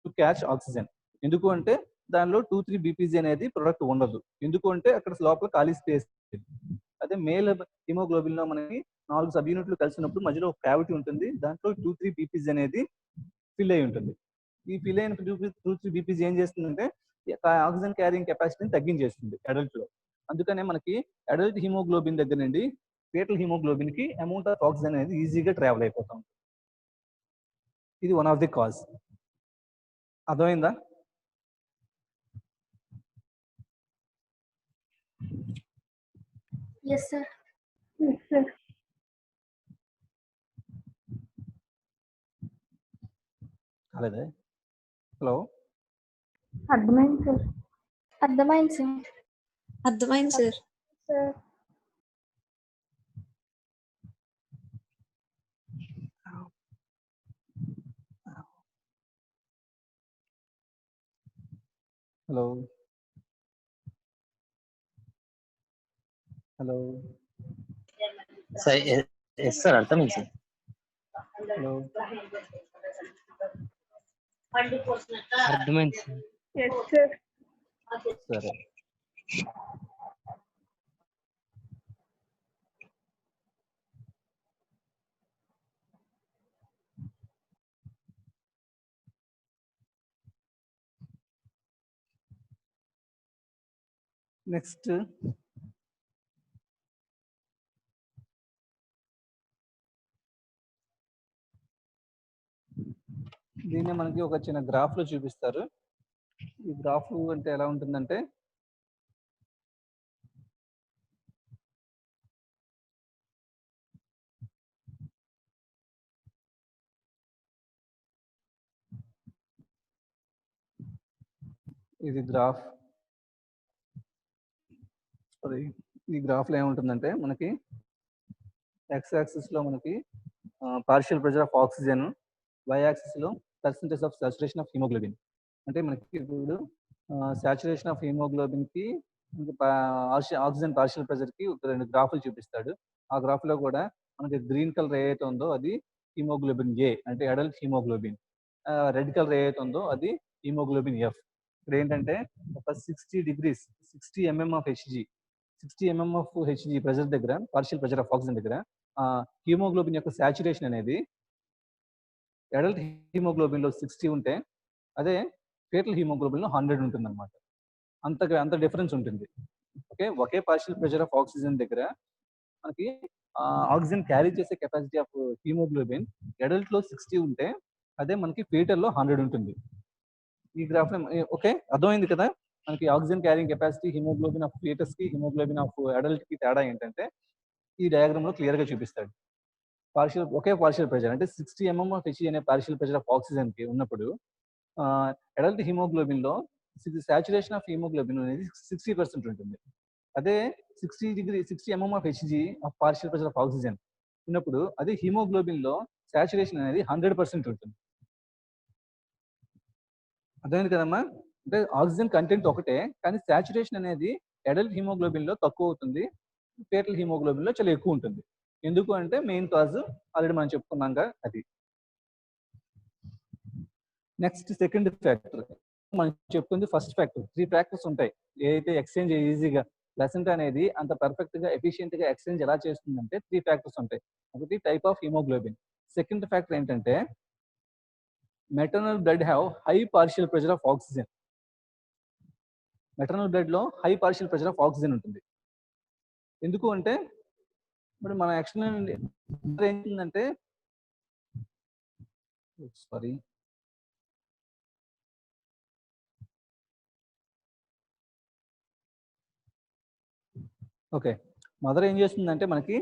to catch oxygen. ఎందుకు అంటే దానిలో 2-3 బీపీజీ అనేది ప్రొడక్ట్ ఉండదు. ఎందుకు అంటే అక్కడ లోపల ఖాళీ స్పేస్. అదే మేల్ హిమోగ్లోబిన్ లో మనకి 4 సబ్ యూనిట్లు కలిసినప్పుడు మధ్యలో ఒక క్యావిటీ ఉంటుంది. దాంట్లో 2-3 బీపీజీ అనేది ఫిల్ అయి ఉంటుంది. ఈ ఫిల్ అయిన 2-3 బీపీజీ ఏం చేస్తుందంటే ఆక్సిజన్ క్యారింగ్ కెపాసిటీని తగ్గించేస్తుంది అడల్ట్ లో. అందుకనే మనకి అడల్ట్ హిమోగ్లోబిన్ దగ్గర నుండి ఫేటల్ హిమోగ్లోబిన్ కి అమౌంట్ ఆఫ్ ఆక్సిజన్ అనేది ఈజీగా ట్రావెల్ అయిపోతాం. ఇది వన్ ఆఫ్ ది కాజ్. అర్థమైందా? Yes, sir. Yes, sir. కాలేదే. హలో, అర్థమైంది సార్. అర్థమైంది సార్. అర్థమైంది sir. Sir hello, hello, sir yes sir అర్థమైంది సార్. హలో, అర్థమైంది సార్. Yes sir. సరే. నెక్స్ట్ దీన్ని మనకి ఒక చిన్న గ్రాఫ్ లో చూపిస్తారు. ఈ గ్రాఫ్ అంటే ఎలా ఉంటుందంటే ఇది గ్రాఫ్. సారీ, ఈ గ్రాఫ్ లో ఏముంటుందంటే మనకి ఎక్స్ యాక్సిస్ లో మనకి partial pressure of oxygen, Y axis లో percentage of saturation of haemoglobin. అంటే మనకి ఇప్పుడు సాచురేషన్ ఆఫ్ హిమోగ్లోబిన్ కి ఆక్సిజన్ పార్షియల్ ప్రెషర్ కి ఒక 2 గ్రాఫ్లు చూపిస్తాడు. ఆ గ్రాఫ్ లో కూడా మనకి గ్రీన్ కలర్ ఏదైతే ఉందో అది హిమోగ్లోబిన్ ఏ అంటే అడల్ట్ హిమోగ్లోబిన్. రెడ్ కలర్ ఏదైతే ఉందో అది హిమోగ్లోబిన్ ఎఫ్. ఇక్కడ ఏంటంటే ఒక 60 degrees 60 mm of HG 60 mm of HG pressure దగ్గర, పార్షియల్ ప్రెషర్ ఆఫ్ ఆక్సిజన్ దగ్గర హిమోగ్లోబిన్ యొక్క సాచురేషన్ అనేది అడల్ట్ హిమోగ్లోబిన్ లో 60 ఉంటే అదే ఫేటల్ హిమోగ్లోబిన్ లో 100 ఉంటుంది అనమాట. అంత డిఫరెన్స్ ఉంటుంది. Okay, okay partial pressure of oxygen దగ్గర మనకి ఆక్సిజన్ క్యారీ చేసే కెపాసిటీ ఆఫ్ హిమోగ్లోబిన్ అడల్ట్ లో 60 ఉంటే అదే మనకి ఫేటల్ లో 100 ఉంటుంది. ఈ గ్రాఫ్ ఓకే అర్థమైంది కదా? మనకి oxygen carrying capacity haemoglobin of foetus కి హిమోగ్లోబిన్ ఆఫ్ అడల్ట్ కి తేడా ఏంటంటే ఈ డయాగ్రామ్ లో క్లియర్ గా చూపిస్తాడు. ఒకే పార్షియల్ ప్రెషర్ అంటే 60 mm ఆఫ్ హెచ్జి అనే పార్షియల్ ప్రెషర్ ఆఫ్ ఆక్సిజన్ కి ఉన్నప్పుడు అడల్ట్ హిమోగ్లోబిన్ లో సాచురేషన్ ఆఫ్ హిమోగ్లోబిన్ అనేది 60% ఉంటుంది. అదే 60 mm of HG of partial pressure of oxygen ఉన్నప్పుడు అదే హిమోగ్లోబిన్ లో సాచురేషన్ అనేది 100% ఉంటుంది. అర్థమైంది కదమ్మా? అంటే ఆక్సిజన్ కంటెంట్ ఒకటే కానీ సాచురేషన్ అనేది అడల్ట్ హిమోగ్లోబిన్ లో తక్కువ అవుతుంది, ఫేటల్ హిమోగ్లోబిన్ లో చాలా ఎక్కువ ఉంటుంది. ఎందుకు అంటే మెయిన్ కాజ్ ఆల్రెడీ మనం చెప్పుకున్నాక అది. నెక్స్ట్ సెకండ్ ఫ్యాక్టర్ మనం చెప్పుకుంది ఫస్ట్ ఫ్యాక్టర్. 3 ఫ్యాక్టర్స్ ఉంటాయి ఏదైతే ఎక్స్చేంజ్ ఈజీగా ప్లసెంటా అనేది అంత పర్ఫెక్ట్ గా ఎఫిషియెంట్ గా ఎక్స్చేంజ్ ఎలా చేస్తుందంటే 3 ఫ్యాక్టర్స్ ఉంటాయి. ఒకటి type of haemoglobin. Second factor ఏంటంటే maternal blood have high partial pressure of oxygen. Maternal blood లో high partial pressure of oxygen ఉంటుంది. ఎందుకు అంటే ఇప్పుడు మన ఎక్స్టర్నల్ ఏంటంటే సారీ ఓకే, మదర్ ఏం చేస్తుందంటే మనకి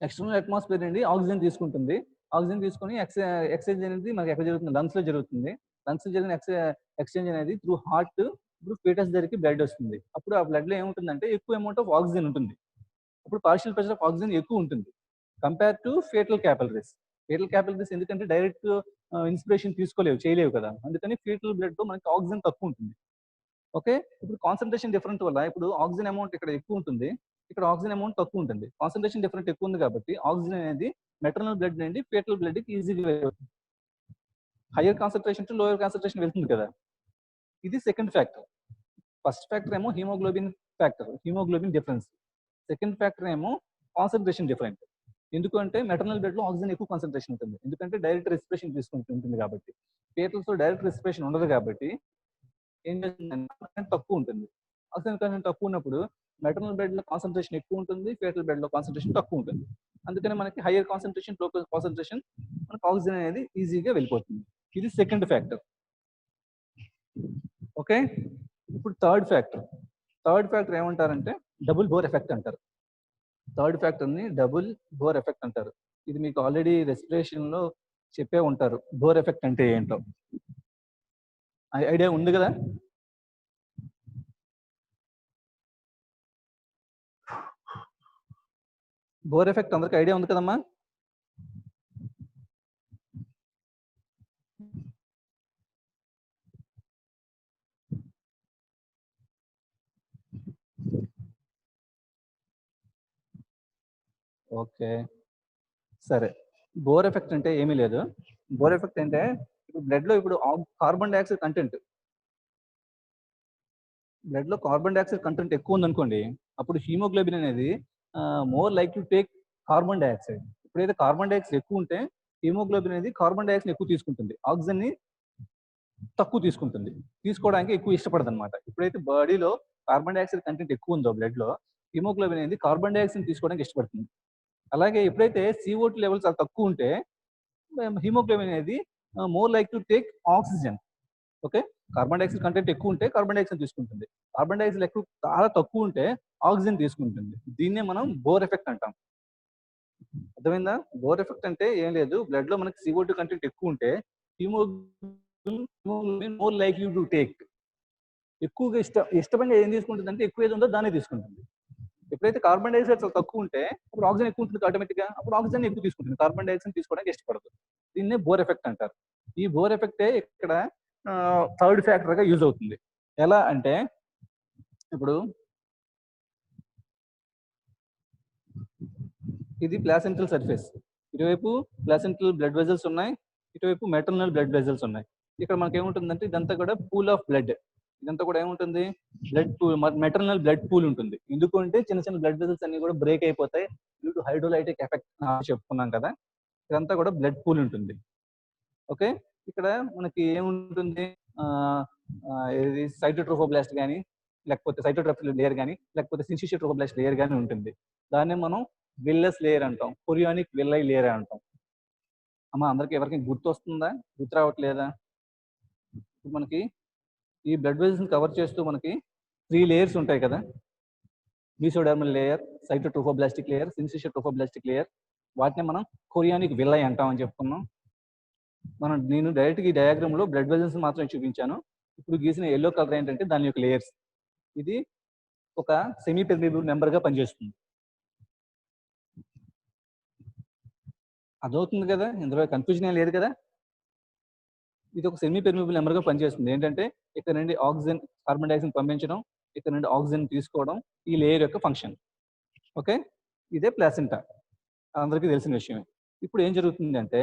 ఎక్స్టర్నల్ అట్మాస్ఫియర్ నుండి ఆక్సిజన్ తీసుకుంటుంది. ఆక్సిజన్ తీసుకొని ఎక్స్చేంజ్ అనేది మనకి ఎక్కడ జరుగుతుంది? లంగ్స్ లో జరుగుతుంది. లంగ్స్ లో జరిగిన ఎక్స్చేంజ్ అనేది త్రూ హార్ట్ ఇప్పుడు ఫీటస్ దగ్గరికి బ్లడ్ వస్తుంది. అప్పుడు ఆ బ్లడ్ లో ఏముంటుందంటే ఎక్కువ అమౌంట్ ఆఫ్ ఆక్సిజన్ ఉంటుంది. అప్పుడు పార్షియల్ ప్రెషర్ ఆఫ్ ఆక్సిజన్ ఎక్కువ ఉంటుంది compare to fatal capillaries. Fatal capillaries ఎందుకంటే డైరెక్ట్ ఇన్స్పిరేషన్ తీసుకోలేవు, చేయలేవు కదా, అందుకని ఫీటల్ బ్లడ్ లో మనకి ఆక్సిజన్ తక్కువ ఉంటుంది. ఓకే, ఇప్పుడు కాన్సన్ట్రేషన్ డిఫరెంట్ వల్ల ఇప్పుడు ఆక్సిజన్ అమౌంట్ ఇక్కడ ఎక్కువ ఉంటుంది, ఇక్కడ ఆక్సిజన్ అమౌంట్ తక్కువ ఉంటుంది. కాన్సన్ట్రేషన్ డిఫరెంట్ ఎక్కువ ఉంది కాబట్టి ఆక్సిజన్ అనేది మెటర్నల్ బ్లడ్ నుండి ఫేటల్ బ్లడ్ కి ఈజీగా వెళ్తుంది. Hire concentration to lower concentration వెళ్తుంది కదా. ఇది సెకండ్ ఫ్యాక్టర్. ఫస్ట్ ఫ్యాక్టర్ ఏమో haemoglobin factor, haemoglobin difference. Second factor ఏమో కాన్సన్ట్రేషన్ డిఫరెంట్. ఎందుకంటే మెటర్నల్ బ్లడ్ లో ఆక్సిజన్ ఎక్కువ కాన్సన్ట్రేషన్ ఉంటుంది, ఎందుకంటే డైరెక్ట్ రెస్పిరేషన్ తీసుకుంటుంది కాబట్టి. ఫేటల్స్ లో డైరెక్ట్ రెస్పిరేషన్ ఉండదు కాబట్టి ఏం చేస్తుందంటే తక్కువ ఉంటుంది. ఆక్సిజన్ కంటెంట్ తక్కువ ఉన్నప్పుడు మెటర్నల్ బ్లడ్ లో కాన్సన్ట్రేషన్ ఎక్కువ ఉంటుంది, ఫేటల్ బ్లడ్ లో కాన్సన్ట్రేషన్ తక్కువ ఉంటుంది. అందుకని మనకి హైయర్ కాన్సన్ట్రేషన్, లో కాన్సన్ట్రేషన్ మనకి ఆక్సిజన్ అనేది ఈజీగా వెళ్ళిపోతుంది. ఇది సెకండ్ ఫ్యాక్టర్. ఓకే, ఇప్పుడు థర్డ్ ఫ్యాక్టర్ ఏమంటారంటే డబుల్ బోర్ ఎఫెక్ట్ అంటారు. థర్డ్ ఫ్యాక్టర్ ని డబుల్ బోర్ ఎఫెక్ట్ అంటారు. ఇది మీకు ఆల్రెడీ రెస్పిరేషన్ లో చెప్పే ఉంటారు బోర్ ఎఫెక్ట్ అంటే ఏంటో. ఐడియా ఉంది కదా? బోర్ ఎఫెక్ట్ అందరికి ఐడియా ఉంది కదమ్మా? ఓకే సరే, బోర్ ఎఫెక్ట్ అంటే ఏమీ లేదు. బోర్ ఎఫెక్ట్ అంటే ఇప్పుడు బ్లడ్ లో ఇప్పుడు కార్బన్ డైఆక్సైడ్ కంటెంట్, బ్లడ్ లో కార్బన్ డైఆక్సైడ్ కంటెంట్ ఎక్కువ ఉందనుకోండి, అప్పుడు హీమోగ్లోబిన్ అనేది more like to take carbon dioxide. ఎప్పుడైతే కార్బన్ డైఆక్సైడ్ ఎక్కువ ఉంటే హీమోగ్లోబిన్ అనేది కార్బన్ డైఆక్సైడ్ ఎక్కువ తీసుకుంటుంది, ఆక్సిజన్ ని తక్కువ తీసుకుంటుంది, తీసుకోవడానికి ఎక్కువ ఇష్టపడదు అనమాట. ఎప్పుడైతే బాడీలో కార్బన్ డైఆక్సైడ్ కంటెంట్ ఎక్కువ ఉందో బ్లడ్ లో, హిమోగ్లోబిన్ అనేది కార్బన్ డైఆక్సైడ్ తీసుకోవడానికి ఇష్టపడుతుంది. అలాగే ఎప్పుడైతే CO2 లెవెల్స్ చాలా తక్కువ ఉంటే హిమోగ్లోబిన్ అనేది more like to take oxygen. Okay, carbon dioxide content ఎక్కువ ఉంటే కార్బన్ డైఆక్సైడ్ తీసుకుంటుంది, కార్బన్ డైఆక్సైడ్ ఎక్కువ చాలా తక్కువ ఉంటే ఆక్సిజన్ తీసుకుంటుంది. దీన్నే మనం బోర్ ఎఫెక్ట్ అంటాం. అర్థమైందా? బోర్ ఎఫెక్ట్ అంటే ఏం లేదు, బ్లడ్ లో మనకి CO2 కంటెంట్ ఎక్కువ ఉంటే haemoglobin more like to take, ఎక్కువగా ఇష్టంగా ఏం తీసుకుంటుంది అంటే ఎక్కువ ఏది ఉందో దాన్ని తీసుకుంటుంది. ఎప్పుడైతే కార్బన్ డైఆక్సైడ్ చాలా తక్కువ ఉంటే అప్పుడు ఆక్సిజన్ ఎక్కువ ఉంటుంది ఆటోమేటిక్ గా, అప్పుడు ఆక్సిజన్ ఎక్కువ తీసుకుంటుంది, కార్బన్ డైఆక్సైడ్ తీసుకోవడానికి ఇష్టపడదు. దీన్నే బోర్ ఎఫెక్ట్ అంటారు. ఈ బోర్ ఎఫెక్టే ఇక్కడ థర్డ్ ఫ్యాక్టర్ గా యూజ్ అవుతుంది. ఎలా అంటే ఇప్పుడు ఇది ప్లాసెంటల్ సర్ఫేస్, ఇటువైపు ప్లాసెంటల్ బ్లడ్ వెజల్స్ ఉన్నాయి, ఇటువైపు మెటర్నల్ బ్లడ్ వెజల్స్ ఉన్నాయి. ఇక్కడ మనకి ఏముంటుందంటే ఇదంతా కూడా పూల్ ఆఫ్ బ్లడ్, ఇదంతా కూడా ఏముంటుంది? Blood pool, maternal blood pool ఉంటుంది. ఎందుకంటే చిన్న చిన్న బ్లడ్ వెజల్స్ అన్ని కూడా బ్రేక్ అయిపోతాయి డ్యూ టు హైడ్రోలైటిక్ ఎఫెక్ట్ చెప్పుకున్నాం కదా. ఇదంతా కూడా బ్లడ్ పూల్ ఉంటుంది. ఓకే, ఇక్కడ మనకి ఏముంటుంది? ఇది సైటోట్రోఫోబ్లాస్ట్ కానీ, లేకపోతే సైటోట్రోఫిక్ లేయర్ కానీ, లేకపోతే సిన్సిషియల్ ట్రోఫోబ్లాస్ట్ లేయర్ కానీ ఉంటుంది. దాన్నే మనం విల్లస్ లేయర్ అంటాం, కొరియానిక్ విల్లై లేయర్ అంటాం. అమ్మ అందరికి ఎవరికి గుర్తు వస్తుందా? గుర్తు రావట్లేదా? ఇప్పుడు మనకి ఈ బ్లడ్ వెజల్స్ కవర్ చేస్తూ మనకి 3 లేయర్స్ ఉంటాయి కదా, mesodermal layer, cytotrophoblastic layer, syncytial trophoblastic layer. వాటిని మనం కొరియానిక్ విల్లై అంటామని చెప్పుకున్నాం. నేను డైరెక్ట్ ఈ డయాగ్రామ్ లో బ్లడ్ వెజల్స్ మాత్రమే చూపించాను. ఇప్పుడు గీసిన ఎల్లో కలర్ ఏంటంటే దాని యొక్క లేయర్స్. ఇది ఒక సెమీ పెర్మియబుల్ మెంబర్ గా పనిచేస్తుంది. అదవుతుంది కదా, ఇందులో కన్ఫ్యూజన్ ఏం లేదు కదా. ఇది ఒక సెమీ పెర్మియబుల్ మెంబర్ గా పనిచేస్తుంది. ఏంటంటే ఇక్కడ నుండి ఆక్సిజన్, కార్బన్ డైఆక్సైడ్ పంపించడం, ఇక్కడ నుండి ఆక్సిజన్ తీసుకోవడం, ఈ లేయర్ యొక్క ఫంక్షన్. ఓకే, ఇదే ప్లాసెంటా, అందరికీ తెలిసిన విషయమే. ఇప్పుడు ఏం జరుగుతుంది అంటే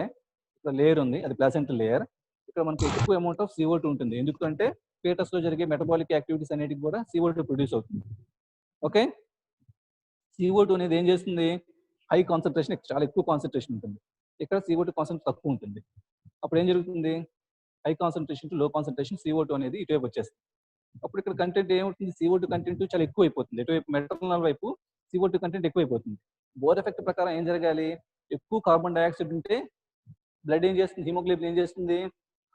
ఇక్కడ లేయర్ ఉంది, అది ప్లాసెంటల్ లేయర్. ఇక్కడ మనకి ఎక్కువ అమౌంట్ ఆఫ్ CO2 ఉంటుంది, ఎందుకంటే ఫీటస్ లో జరిగే మెటబాలిక్ యాక్టివిటీస్ అనేటివి కూడా CO2 ప్రొడ్యూస్ అవుతుంది. ఓకే, CO2 అనేది ఏం చేస్తుంది, హై కాన్సన్ట్రేషన్, చాలా ఎక్కువ కాన్సన్ట్రేషన్ ఉంటుంది. ఇక్కడ CO2 కాన్సన్ట్రేషన్ తక్కువ ఉంటుంది. అప్పుడు ఏం జరుగుతుంది, హై కాన్సన్ట్రేషన్ టు లో కాన్సన్ట్రేషన్ CO2 అనేది ఇటువైపు వచ్చేస్తుంది. అప్పుడు ఇక్కడ కంటెంట్ ఏమవుతుంది, CO2 కంటెంట్ చాలా ఎక్కువ అయిపోతుంది. ఇటువైపు మెటర్నల్ వైపు CO2 కంటెంట్ ఎక్కువ అయిపోతుంది. బోర్ ఎఫెక్ట్ ప్రకారం ఏం జరగాలి, ఎక్కువ కార్బన్ డైఆక్సైడ్ ఉంటే బ్లడ్ ఏం చేస్తుంది, హిమోగ్లోబిన్ ఏం చేస్తుంది,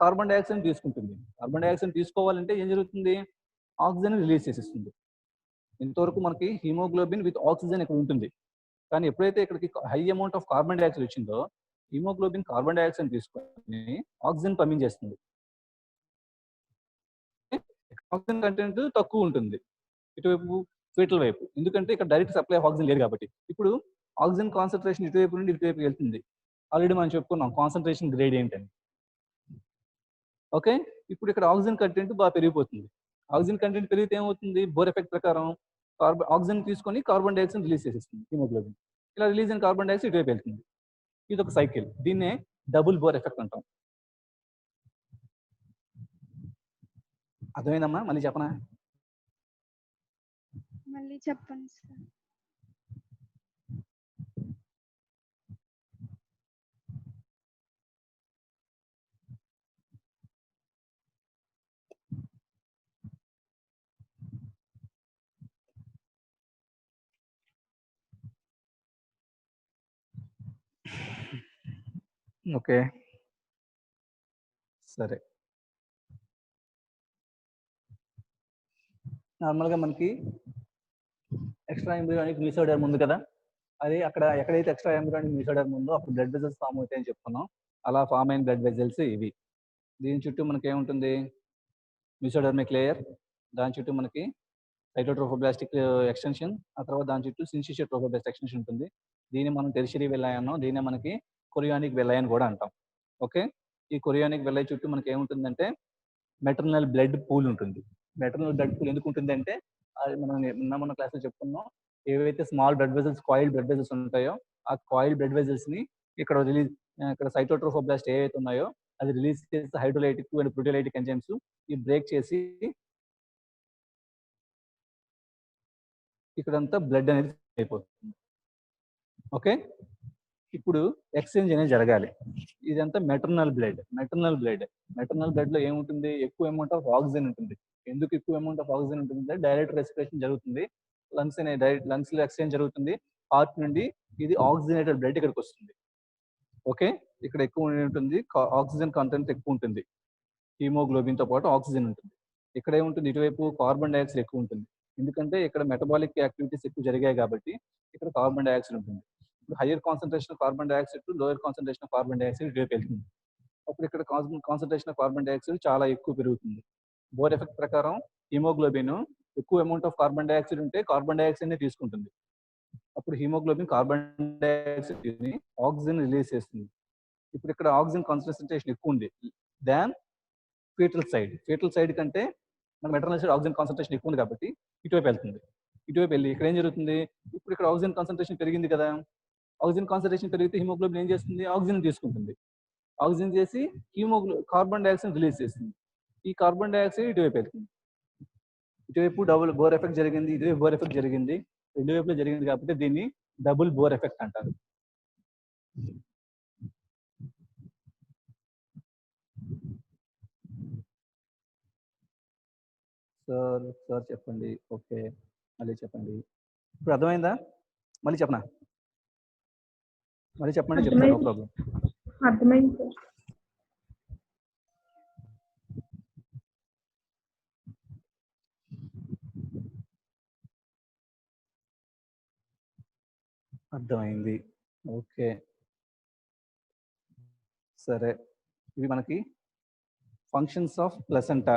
కార్బన్ డైఆక్సైడ్ తీసుకుంటుంది. కార్బన్ డైఆక్సైడ్ తీసుకోవాలంటే ఏం జరుగుతుంది, ఆక్సిజన్ రిలీజ్ చేసేస్తుంది. ఇంతవరకు మనకి హిమోగ్లోబిన్ విత్ ఆక్సిజన్ ఇక్కడ ఉంటుంది. కానీ ఎప్పుడైతే ఇక్కడికి high amount of carbon dioxide వచ్చిందో, హిమోగ్లోబిన్ కార్బన్ డైఆక్సైడ్ తీసుకొని ఆక్సిజన్ పంపించేస్తుంది. ఆక్సిజన్ కంటెంట్ తక్కువ ఉంటుంది ఇటువైపు ఫీటల్ వైపు, ఎందుకంటే ఇక్కడ డైరెక్ట్ సప్లై ఆఫ్ ఆక్సిజన్ లేదు కాబట్టి. ఇప్పుడు ఆక్సిజన్ కాన్సన్ట్రేషన్ ఇటువైపు నుండి ఇటువైపు వెళ్తుంది. ఆల్రెడీ మనం చెప్పుకున్నాం కాన్సన్ట్రేషన్ గ్రేడియంట్ అని. ఓకే, ఇప్పుడు ఇక్కడ ఆక్సిజన్ కంటెంట్ బాగా పెరిగిపోతుంది. ఆక్సిజన్ కంటెంట్ పెరిగితే ఏమవుతుంది, బోర్ ఎఫెక్ట్ ప్రకారం ఆక్సిజన్ తీసుకొని కార్బన్ డైఆక్సైడ్ రిలీజ్ చేసేస్తుంది హిమోగ్లోబిన్. ఇలా రిలీజ్ అయిన కార్బన్ డైఆక్సైడ్ ఇటువైపు వెళ్తుంది. ఇది ఒక సైకిల్, దీన్నే డబుల్ బోర్ ఎఫెక్ట్ అంటాం. అర్థమైందమ్మా, మళ్ళీ చెప్పనా? మళ్ళీ చెప్పండి సార్. ఓకే సరే, నార్మల్గా మనకి ఎక్స్ట్రా ఎంబ్రియానిక్ మీసోడర్మ్ ఉంది కదా, అది అక్కడ ఎక్కడైతే ఎక్స్ట్రా ఎంబ్రియానిక్ మీసోడర్మ్ ఉందో అప్పుడు బ్లడ్ వెజల్స్ ఫామ్ అవుతాయని చెప్పుకున్నాం. అలా ఫామ్ అయిన బ్లడ్ వెజల్స్ ఇవి. దీని చుట్టూ మనకి ఏముంటుంది, మీసోడర్మిక్ లేయర్, దాని చుట్టూ మనకి సైటోట్రోఫోబ్లాస్టిక్ ఎక్స్టెన్షన్, ఆ తర్వాత దాని చుట్టూ సిన్సిషియర్ ట్రోఫోబ్లాస్ట్ ఎక్స్టెన్షన్ ఉంటుంది. దీన్ని మనం టెరిషరీ వెల్లై అన్నాం, దీన్నే మనకి కొరియానిక్ వెల్లై అని కూడా అంటాం. ఓకే, ఈ కొరియానిక్ వెల్లై చుట్టూ మనకి ఏముంటుందంటే మెటర్నల్ బ్లడ్ పూల్ ఉంటుంది. మెటర్నల్ బ్లడ్ పూల్ ఎందుకు ఉంటుంది అంటే, అది మన క్లాస్లో చెప్పుకున్నాం, ఏవైతే small blood vessels, coiled blood vessels ఉంటాయో ఆ కాయిల్డ్ బ్లడ్ వెజల్స్ ని ఇక్కడ రిలీజ్, ఇక్కడ సైటోట్రోఫోబ్లాస్ట్ ఏవైతే ఉన్నాయో అది రిలీజ్ చేసి హైడ్రోలైటిక్ అండ్ ప్రోటియోలైటిక్ ఎంజైమ్స్ ఈ బ్రేక్ చేసి ఇక్కడంతా బ్లడ్ అనేది అయిపోతుంది. ఓకే, ఇప్పుడు ఎక్స్చేంజ్ అనేది జరగాలి. ఇదంతా మెటర్నల్ బ్లడ్. మెటర్నల్ బ్లడ్ లో ఏముంటుంది, ఎక్కువ అమౌంట్ ఆఫ్ ఆక్సిజన్ ఉంటుంది. ఎందుకు ఎక్కువ అమౌంట్ ఆఫ్ ఆక్సిజన్ ఉంటుంది, డైరెక్ట్ రెస్పిరేషన్ జరుగుతుంది, లంగ్స్ లో ఎక్స్చేంజ్ జరుగుతుంది. హార్ట్ నుండి ఇది ఆక్సిజనేటెడ్ బ్లడ్ ఇక్కడికి వస్తుంది. ఓకే, ఇక్కడ ఎక్కువ ఉంటుంది, ఆక్సిజన్ కంటెంట్ ఎక్కువ ఉంటుంది, హీమోగ్లోబిన్ తో పాటు ఆక్సిజన్ ఉంటుంది. ఇక్కడ ఏముంటుంది, ఇటువైపు కార్బన్ డైఆక్సైడ్ ఎక్కువ ఉంటుంది, ఎందుకంటే ఇక్కడ మెటబాలిక్ యాక్టివిటీస్ ఎక్కువ జరిగాయి కాబట్టి ఇక్కడ కార్బన్ డైఆక్సైడ్ ఉంటుంది. ఇప్పుడు hire concentration of carbon dioxide to lower concentration of carbon dioxide ఇటువైపు వెళ్తుంది. అప్పుడు ఇక్కడ కాన్సన్ట్రేషన్ ఆఫ్ కార్బన్ డైఆక్సైడ్ చాలా ఎక్కువ పెరుగుతుంది. బోర్ ఎఫెక్ట్ ప్రకారం హిమోగ్లోబిన్ ఎక్కువ అమౌంట్ ఆఫ్ కార్బన్ డైఆక్సైడ్ ఉంటే కార్బన్ డైఆక్సైడ్ నే తీసుకుంటుంది. అప్పుడు హిమోగ్లోబిన్ కార్బన్ డైఆక్సైడ్ ని ఆక్సిజన్ రిలీజ్ చేస్తుంది. ఇప్పుడు ఇక్కడ ఆక్సిజన్ కాన్సన్ట్రేషన్ ఎక్కువ ఉంది దాన్ ఫీటల్ సైడ్ కంటే మన మెటర్నల్ సైడ్ ఆక్సిజన్ కాన్సన్ట్రేషన్ ఎక్కువ ఉంది కాబట్టి ఇటువైపు వెళ్తుంది. ఇటువైపు వెళ్ళి ఇక్కడ ఏం జరుగుతుంది, ఇప్పుడు ఇక్కడ ఆక్సిజన్ కాన్సన్ట్రేషన్ పెరిగింది కదా, ఆక్సిజన్ కాన్సన్ట్రేషన్ పెరిగితే హిమోగ్లోబిన్ ఏం చేస్తుంది, ఆక్సిజన్ తీసుకుంటుంది. ఆక్సిజన్ చేసి కార్బన్ డైఆక్సైడ్ రిలీజ్ చేస్తుంది. ఈ కార్బన్ డైఆక్సైడ్ ఇటువైపు వెళ్తుంది. ఇటువైపు డబుల్ బోర్ ఎఫెక్ట్ జరిగింది, ఇటువైపు బోర్ ఎఫెక్ట్ జరిగింది, రెండు వైపులో జరిగింది కాబట్టి దీన్ని డబుల్ బోర్ ఎఫెక్ట్ అంటారు. సార్ చెప్పండి. ఓకే, మళ్ళీ చెప్పండి. ఇప్పుడు అర్థమైందా, మళ్ళీ చెప్పనా? మళ్ళీ చెప్పండి, చెప్తాను, నో ప్రాబ్లం. అర్థమైంది సార్. అర్థమైంది. ఓకే సరే, ఇవి మనకి ఫంక్షన్స్ ఆఫ్ ప్లసెంటా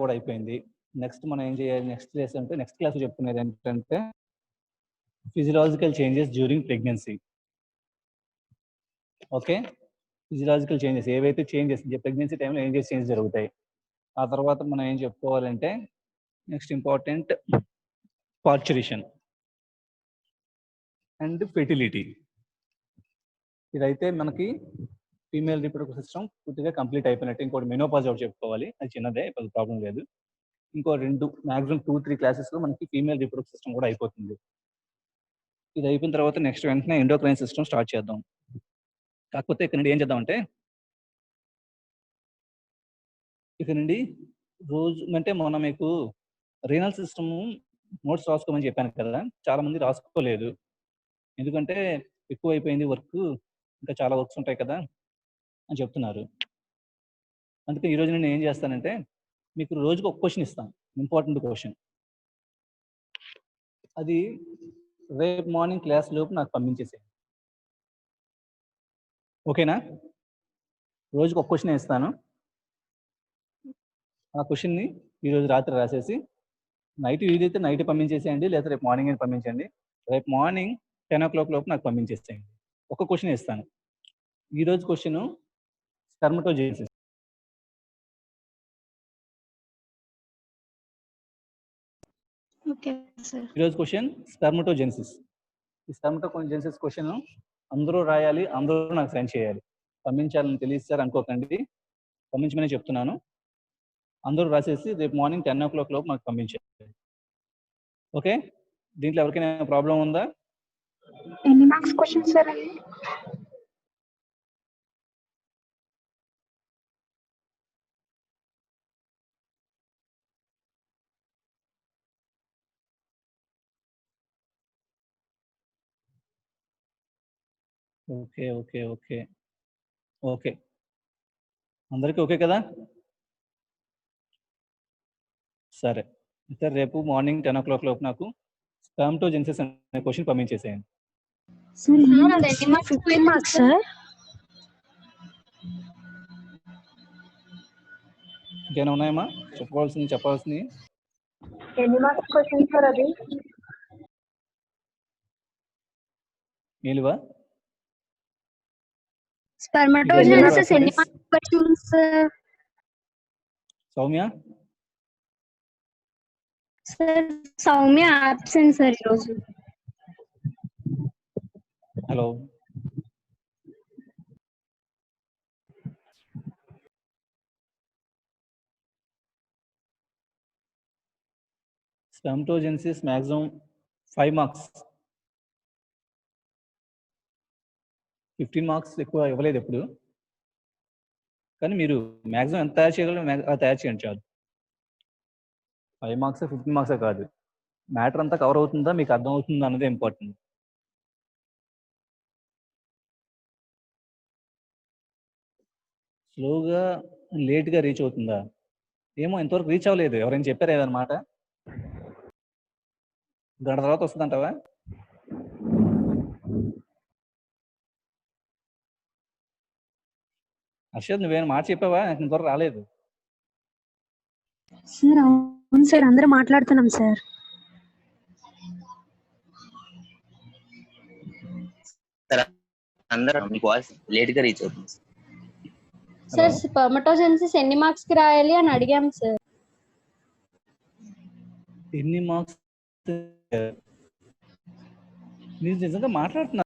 కూడా అయిపోయింది. నెక్స్ట్ మనం ఏం చేయాలి, నెక్స్ట్ క్లాస్ చెప్పుకునేది ఏంటంటే physiological changes during pregnancy. Okay, physiological changes ఏవైతే చేంజెస్ ప్రెగ్నెన్సీ టైంలో ఏం చేంజెస్ జరుగుతాయి. ఆ తర్వాత మనం ఏం చెప్పుకోవాలంటే నెక్స్ట్ ఇంపార్టెంట్ పార్చురేషన్ అండ్ ఫెర్టిలిటీ. ఇదైతే మనకి ఫీమేల్ రీప్రొడక్టివ్ సిస్టమ్ పూర్తిగా కంప్లీట్ అయిపోయినట్టు. ఇంకోటి మెనోపాజ్ ఒకటి చెప్పుకోవాలి, అది చిన్నదే, ప్రాబ్లం లేదు. ఇంకో 2 మాక్సిమం 2-3 క్లాసెస్లో మనకి ఫీమేల్ రీప్రొడక్టివ్ సిస్టమ్ కూడా అయిపోతుంది. ఇది అయిపోయిన తర్వాత నెక్స్ట్ వెంటనే ఎండోక్రైన్ సిస్టమ్ స్టార్ట్ చేద్దాం. కాకపోతే ఇక్కడ నుండి ఏం చేద్దామంటే, ఇక్కడ నుండి రోజు అంటే మొన్న మీకు రీనల్ సిస్టమ్ నోట్స్ రాసుకోమని చెప్పాను కదా, చాలా మంది రాసుకోలేదు. ఎందుకంటే ఎక్కువ అయిపోయింది వర్క్, ఇంకా చాలా వర్క్స్ ఉంటాయి కదా అని చెప్తున్నారు. అందుకే ఈరోజు నేను ఏం చేస్తానంటే, మీకు రోజుకి ఒక క్వశ్చన్ ఇస్తాను, ఇంపార్టెంట్ క్వశ్చన్. అది రేపు మార్నింగ్ క్లాస్ లోపు నాకు పంపించేసేయండి. ఓకేనా? రోజుకి ఒక క్వశ్చన్ ఇస్తాను. ఆ క్వశ్చన్ని ఈరోజు రాత్రి రాసేసి నైట్ వీలైతే నైట్ పంపించేసేయండి, లేదా రేపు మార్నింగ్ అని పంపించండి. రేపు మార్నింగ్ 10 o'clock లోపు నాకు పంపించేసేయండి. ఒక క్వశ్చన్ ఇస్తాను. ఈరోజు క్వశ్చన్ స్పెర్మటోజెనిసిస్. Okay sir. ఈరోజు క్వశ్చన్ స్పెర్మటోజెనిసిస్. ఈ స్పెర్మటోజెనిసిస్ క్వశ్చన్ అందరూ రాయాలి, అందరూ నాకు సెండ్ చేయాలి. పంపించాలని తెలియదు సార్ అనుకోకండి, పంపించమని చెప్తున్నాను. అందరూ రాసేసి రేపు మార్నింగ్ 10 o'clock లోపు నాకు పంపించాలి. ఓకే? దీంట్లో ఎవరికైనా ప్రాబ్లం ఉందా? ఎన్ని మార్క్స్ క్వశ్చన్ సార్ అది? ఓకే ఓకే ఓకే ఓకే, అందరికీ ఓకే కదా? సరే సార్, రేపు మార్నింగ్ 10 o'clock లోపు నాకు స్పెర్మటోజెనిసిస్ అనే క్వశ్చన్ పంపించేసేయండి. Sir 15 marks sir. ఇంకేమైనా ఉన్నాయమ్మా చెప్పాల్సింది? ఎన్ని మార్క్స్ క్వశ్చన్ సార్ అది? నీలువా? స్పెర్మటోజెనిసిస్ ఎన్ని marks question sir? Soumya? Sir Soumya absent sir ఈరోజు. హలో, స్పెర్మటోజెనిసిస్ మ్యాక్సిమం 5 మార్క్స్, 15 మార్క్స్ ఎక్కువ ఇవ్వలేదు ఎప్పుడు. కానీ మీరు మ్యాక్సిమం ఎంత తయారు చేయగలరు అది తయారు చేయండి చాలు. 5 మార్క్స్ 15 మార్క్సే కాదు, మ్యాటర్ అంతా కవర్ అవుతుందా, మీకు అర్థం అవుతుందా అన్నదే ఇంపార్టెంట్. స్లోగా లేట్గా రీచ్ అవుతుందా ఏమో, ఇంతవరకు రీచ్ అవ్వలేదు. ఎవరైనా చెప్పారు ఏదన్నమాట? గంట తర్వాత వస్తుందంటావా? హర్షద్, నువ్వేమైనా మాట చెప్పావా? నాకు ఇంతవరకు రాలేదు. సార్ అవును సార్, అందరూ మాట్లాడుతున్నాం సార్. అందరూ మీ వాయిస్ లేట్ గా రీచ్ అవుతుంది. సార్ స్పెర్మటోజెనిసిస్ ఎన్ని మార్క్స్ కి రాయాలి అని అడిగాం సార్. ఎన్ని మార్క్స్? మీరు నిజంగా మాట్లాడుతున్నారు?